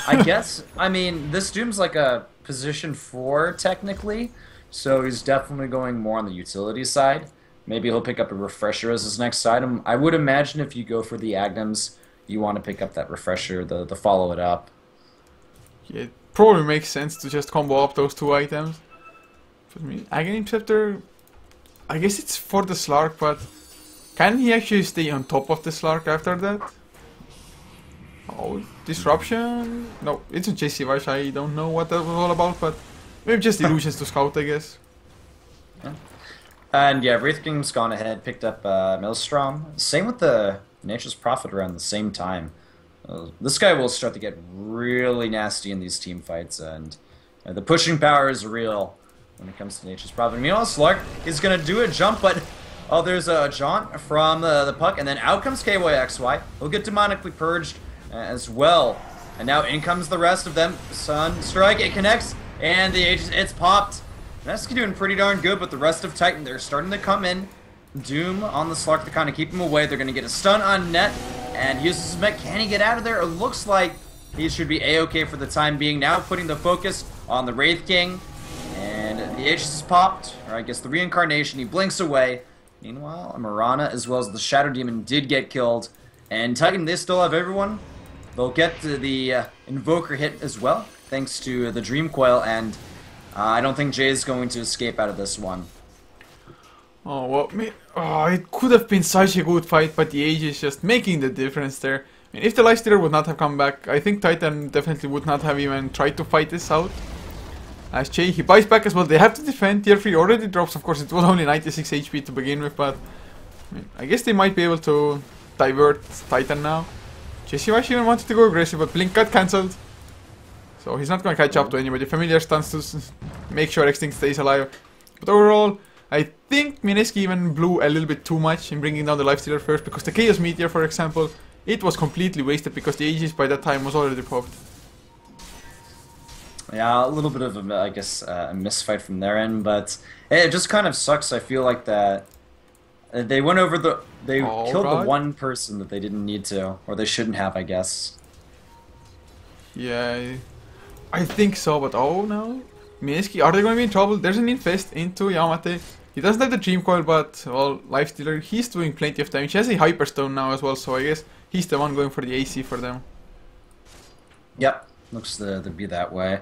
I guess, I mean, this Doom's like a position 4 technically, so he's definitely going more on the utility side. Maybe he'll pick up a Refresher as his next item. I would imagine if you go for the Agnums, you want to pick up that Refresher, the follow it up. Yeah, it probably makes sense to just combo up those two items. For me, Aghanim Scepter, I guess it's for the Slark, but can he actually stay on top of the Slark after that? Oh, Disruption? No, it's a JC Vash, I don't know what that was all about, but maybe just illusions to scout, I guess. Yeah. And yeah, Wraith King's gone ahead, picked up Maelstrom. Same with the Nature's Prophet around the same time. This guy will start to get really nasty in these team fights, and the pushing power is real when it comes to Nature's Prophet. Meanwhile, Slark is going to do a jump, but oh, there's a jaunt from the puck, and then out comes KYXY. He'll get demonically purged as well. And now in comes the rest of them. Sunstrike, it connects, and it's popped. Mineski doing pretty darn good, but the rest of Titan, they're starting to come in. Doom on the Slark to kind of keep him away. They're going to get a stun on net, and he uses his mech. Can he get out of there? It looks like he should be A-okay for the time being. Now putting the focus on the Wraith King, and the Aegis is popped, or I guess the Reincarnation. He blinks away. Meanwhile, Marana as well as the Shadow Demon did get killed, and Titan, they still have everyone. They'll get the Invoker hit as well, thanks to the Dream Coil, and I don't think Jay is going to escape out of this one. Oh, well, it could have been such a good fight, but the Age is just making the difference there. I mean, if the Lifestealer would not have come back, I think Titan definitely would not have even tried to fight this out. As Jay, he buys back as well. They have to defend. Tier 3 already drops. Of course, it was only 96 HP to begin with, but I mean, I guess they might be able to divert Titan now. JCY even wanted to go aggressive, but Blink got cancelled. So he's not going to catch up to anybody. Familiar stunts to make sure Extinct stays alive. But overall, I think Mineski even blew a little bit too much in bringing down the Lifestealer first, because the Chaos Meteor, for example, it was completely wasted because the Aegis by that time was already popped. Yeah, a little bit of I guess, a misfight from their end, but it just kind of sucks. I feel like that they went over they killed the one person that they didn't need to, or they shouldn't have, I guess. Yeah, I think so, but oh no. Mineski, are they going to be in trouble? There's an infest into Yamate. He doesn't have the Dream Coil, but, well, Lifestealer, he's doing plenty of damage. He has a Hyperstone now as well, so I guess he's the one going for the AC for them. Yep, looks to be that way.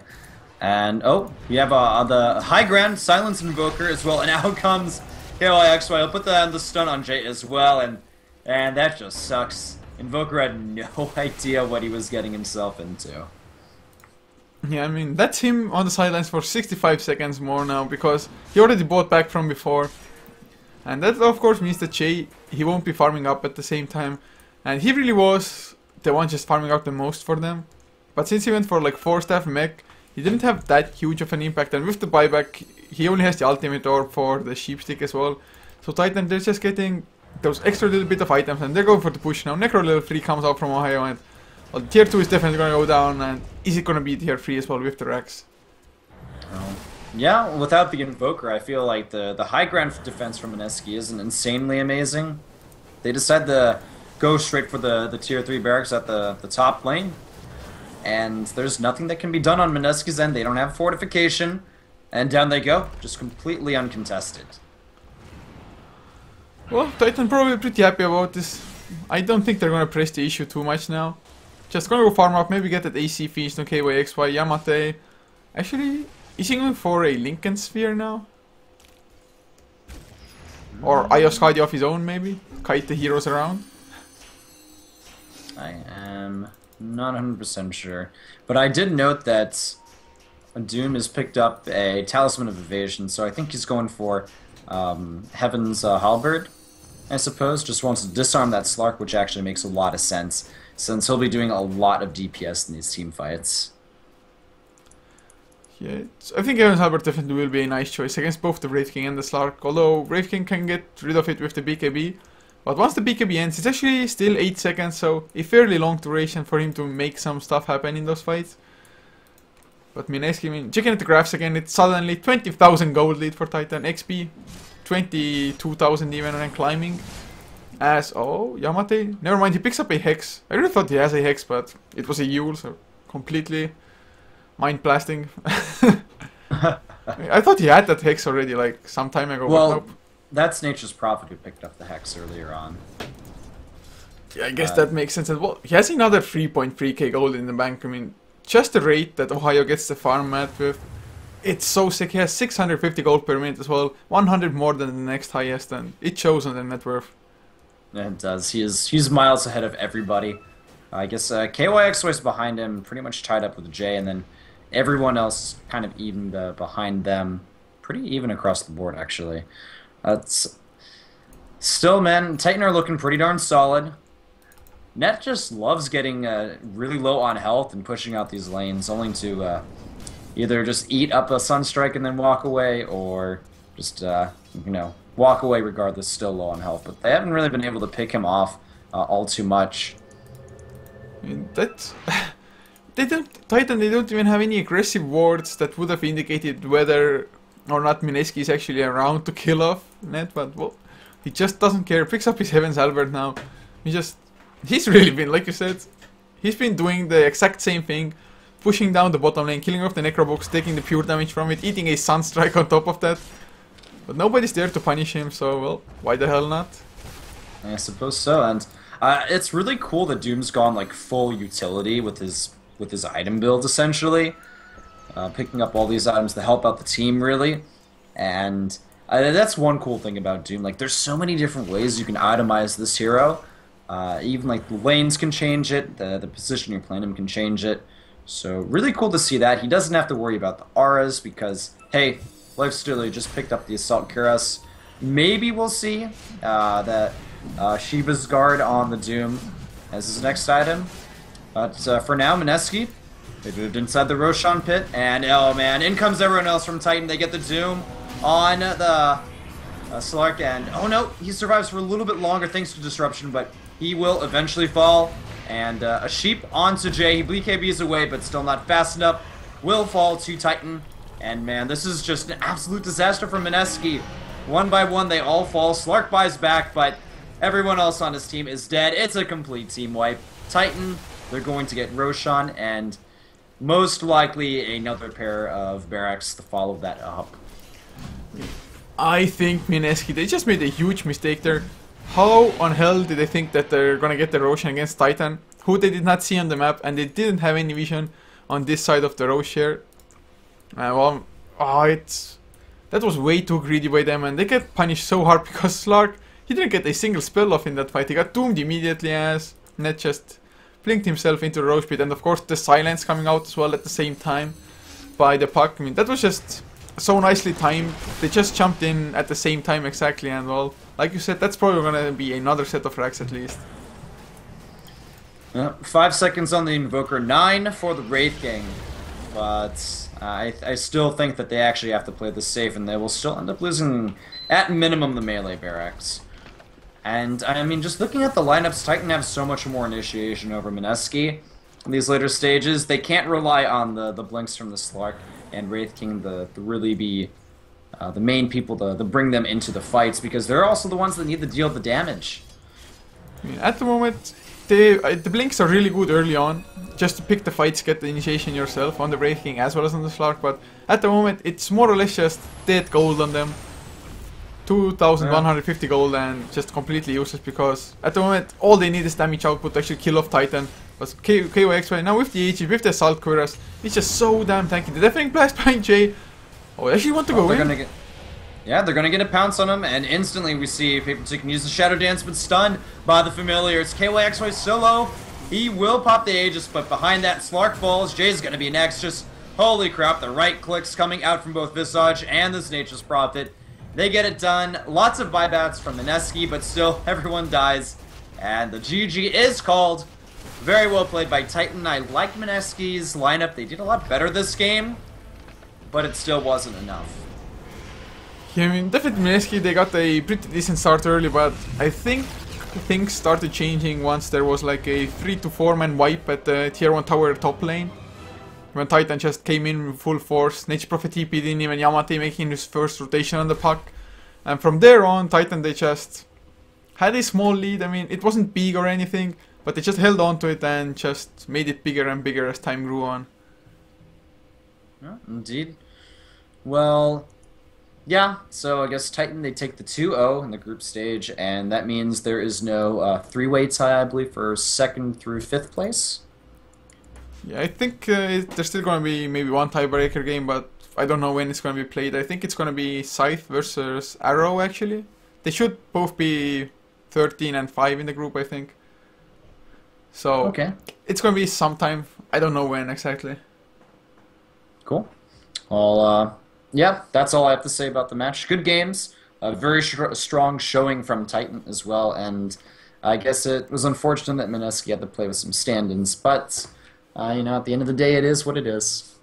And, oh, we have the High Ground Silence Invoker as well, and out comes KYXY. I'll put that on the stun on Jay as well, and that just sucks. Invoker had no idea what he was getting himself into. Yeah, I mean, that's him on the sidelines for 65 seconds more now, because he already bought back from before. And that, of course, means that Jay, he won't be farming up at the same time. And he really was the one just farming up the most for them. But since he went for like 4-staff mech, he didn't have that huge of an impact. And with the buyback, he only has the ultimate orb for the sheep stick as well. So Titan, they're just getting those extra little bit of items, and they're going for the push now. Necro level 3 comes out from Ohio, and well, tier 2 is definitely going to go down. And is it going to be tier 3 as well with the Rex? Oh. Yeah, without the Invoker, I feel like the high ground defense from Mineski isn't insanely amazing. They decide to go straight for the tier 3 barracks at the top lane. And there's nothing that can be done on Mineski's end. They don't have fortification. And down they go, just completely uncontested. Well, Titan probably pretty happy about this. I don't think they're going to press the issue too much now. Just going to go farm up, maybe get that AC feast on KYXY, Yamate. Actually, is he going for a Lincoln Sphere now? Or Ayoskadi of his own, maybe? Kite the heroes around? I am not 100% sure. But I did note that Doom has picked up a Talisman of Evasion, so I think he's going for Heaven's Halberd, I suppose. Just wants to disarm that Slark, which actually makes a lot of sense, since he'll be doing a lot of DPS in these team fights. Yeah, I think Heaven's Halberd definitely will be a nice choice against both the Wraith King and the Slark, although Wraith King can get rid of it with the BKB. But once the BKB ends, it's actually still 8 seconds, so a fairly long duration for him to make some stuff happen in those fights. But Mineski, I mean, checking at the graphs again, it's suddenly 20,000 gold lead for Titan. XP, 22,000 even when climbing. As, oh, Yamate, never mind, he picks up a Hex. I really thought he has a Hex, but it was a Yule, so completely mind blasting. I thought he had that Hex already, like, some time ago, well, but nope. That's Nature's Prophet who picked up the Hex earlier on. Yeah, I guess that makes sense. Well, he has another 3.3k gold in the bank. I mean, just the rate that Ohio gets the farm at with, it's so sick. He has 650 gold per minute as well, 100 more than the next highest, and it shows on the net worth. Yeah, it does. He's miles ahead of everybody. I guess KYXY is behind him, pretty much tied up with Jay, and then everyone else kind of even behind them. Pretty even across the board, actually. Still, man, Titan are looking pretty darn solid. Net just loves getting really low on health and pushing out these lanes, only to either just eat up a Sunstrike and then walk away, or just, you know, walk away regardless, still low on health. But they haven't really been able to pick him off all too much. I mean, that's... Titan, they don't even have any aggressive wards that would have indicated whether or not Mineski is actually around to kill off Net, but well, he just doesn't care. Picks up his Heaven's Halberd now. He's really been, like you said, he's been doing the exact same thing, pushing down the bottom lane, killing off the Necrobox, taking the pure damage from it, eating a Sunstrike on top of that. But nobody's there to punish him, so well, why the hell not? I suppose so, and it's really cool that Doom's gone like full utility with his item build, essentially. Picking up all these items to help out the team, really. And that's one cool thing about Doom. Like, there's so many different ways you can itemize this hero. Even, like, the lanes can change it. The position you're playing him can change it. So, really cool to see that. He doesn't have to worry about the auras because, hey, Lifestealer just picked up the Assault Cuirass. Maybe we'll see that Shiva's Guard on the Doom as his next item. But for now, Mineski, they moved inside the Roshan pit, and oh man, in comes everyone else from Titan. They get the Doom on the Slark, and oh no, he survives for a little bit longer thanks to Disruption, but he will eventually fall. And a sheep onto Jay. He BKBs away, but still not fast enough. Will fall to Titan. And man, this is just an absolute disaster for Mineski. One by one, they all fall. Slark buys back, but everyone else on his team is dead. It's a complete team wipe. Titan, they're going to get Roshan, and most likely another pair of barracks to follow that up. I think Mineski, they just made a huge mistake there. How on hell did they think that they're gonna get the Roshan against Titan, who they did not see on the map, and they didn't have any vision on this side of the Roshare? Well, that was way too greedy by them, and they get punished so hard because Slark, he didn't get a single spell off in that fight. He got doomed immediately as Net just blinked himself into the roach pit, and of course the silence coming out as well at the same time by the puck. I mean, that was just so nicely timed. They just jumped in at the same time exactly, and well, like you said, that's probably gonna be another set of racks at least. 5 seconds on the Invoker, 9 for the Wraith King. But I still think that they actually have to play this safe, and they will still end up losing, at minimum, the melee barracks. And, I mean, just looking at the lineups, Titan have so much more initiation over Mineski in these later stages. They can't rely on the blinks from the Slark and Wraith King to really be the main people to bring them into the fights, because they're also the ones that need to deal the damage. I mean, at the moment, the blinks are really good early on, just to pick the fights, get the initiation yourself on the Wraith King as well as on the Slark, but at the moment it's more or less just dead gold on them. 2,150 gold and just completely useless, because at the moment all they need is damage output to actually kill off Titan. But KYXY now with the AG, with the Assault Cuirass, it's just so damn tanky. The Deafening Blast behind Jay. Oh, they actually want to go in. Yeah, they're gonna get a pounce on him, and instantly we see Paper2 can use the Shadow Dance, but stunned by the Familiars. KYXY solo, he will pop the Aegis, but behind that Slark falls. Jay's gonna be next. Just holy crap, the right clicks coming out from both Visage and this Nature's Prophet. They get it done. Lots of buybacks from Mineski, but still everyone dies, and the GG is called. Very well played by Titan. I like Mineski's lineup. They did a lot better this game, but it still wasn't enough. Yeah, I mean, definitely Mineski, they got a pretty decent start early, but I think things started changing once there was like a 3 to 4 man wipe at the tier 1 tower top lane. When Titan just came in with full force, Nature's Prophet TP didn't even Yamate making his first rotation on the puck. And from there on, Titan, they just had a small lead. I mean, it wasn't big or anything, but they just held on to it and just made it bigger and bigger as time grew on. Yeah, indeed. Well, yeah, so I guess Titan, they take the 2-0 in the group stage, and that means there is no three-way tie, I believe, for 2nd through 5th place. Yeah, I think there's still going to be maybe one tiebreaker game, but I don't know when it's going to be played. I think it's going to be Scythe versus Arrow, actually. They should both be 13 and 5 in the group, I think. So, okay, it's going to be sometime. I don't know when exactly. Cool. Well, yeah, that's all I have to say about the match. Good games. A very strong showing from Titan as well, and I guess it was unfortunate that Mineski had to play with some stand-ins, but, you know, at the end of the day, it is what it is.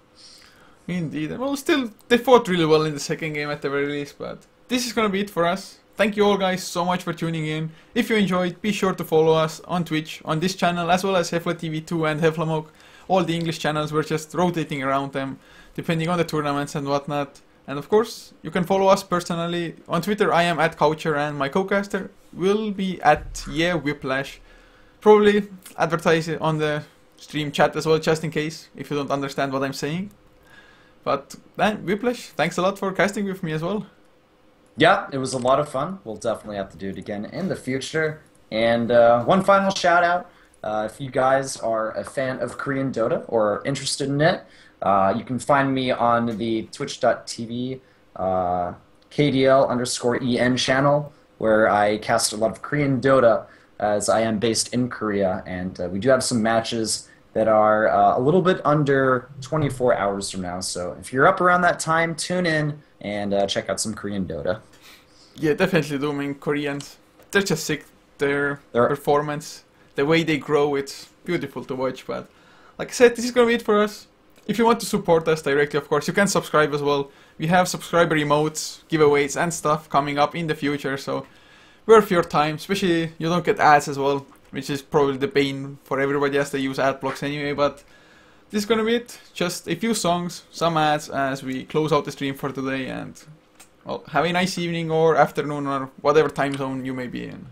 Indeed. Well, still, they fought really well in the second game at the very least, but this is going to be it for us. Thank you all guys so much for tuning in. If you enjoyed, be sure to follow us on Twitch, on this channel, as well as Heflatv 2 and Heflamok. All the English channels, we're just rotating around them, depending on the tournaments and whatnot. And of course, you can follow us personally. On Twitter, I am at Coucher, and my co-caster will be at Whiplash. Probably advertise it on the stream chat as well, just in case, if you don't understand what I'm saying. But then, Whiplash, thanks a lot for casting with me as well. Yeah, it was a lot of fun. We'll definitely have to do it again in the future. And one final shout out. If you guys are a fan of Korean Dota or interested in it, you can find me on the twitch.tv KDL_EN channel, where I cast a lot of Korean Dota, as I am based in Korea, and we do have some matches that are a little bit under 24 hours from now, so if you're up around that time, tune in and check out some Korean Dota. Yeah, definitely do. I mean, Koreans, they're just sick. Their performance, the way they grow, it's beautiful to watch. But like I said, this is going to be it for us. If you want to support us directly, of course, you can subscribe as well. We have subscriber emotes, giveaways, and stuff coming up in the future, so worth your time. Especially, you don't get ads as well, which is probably the bane for everybody as they use ad blocks anyway. But this is going to be it. Just a few songs, some ads as we close out the stream for today, and well, have a nice evening or afternoon or whatever time zone you may be in.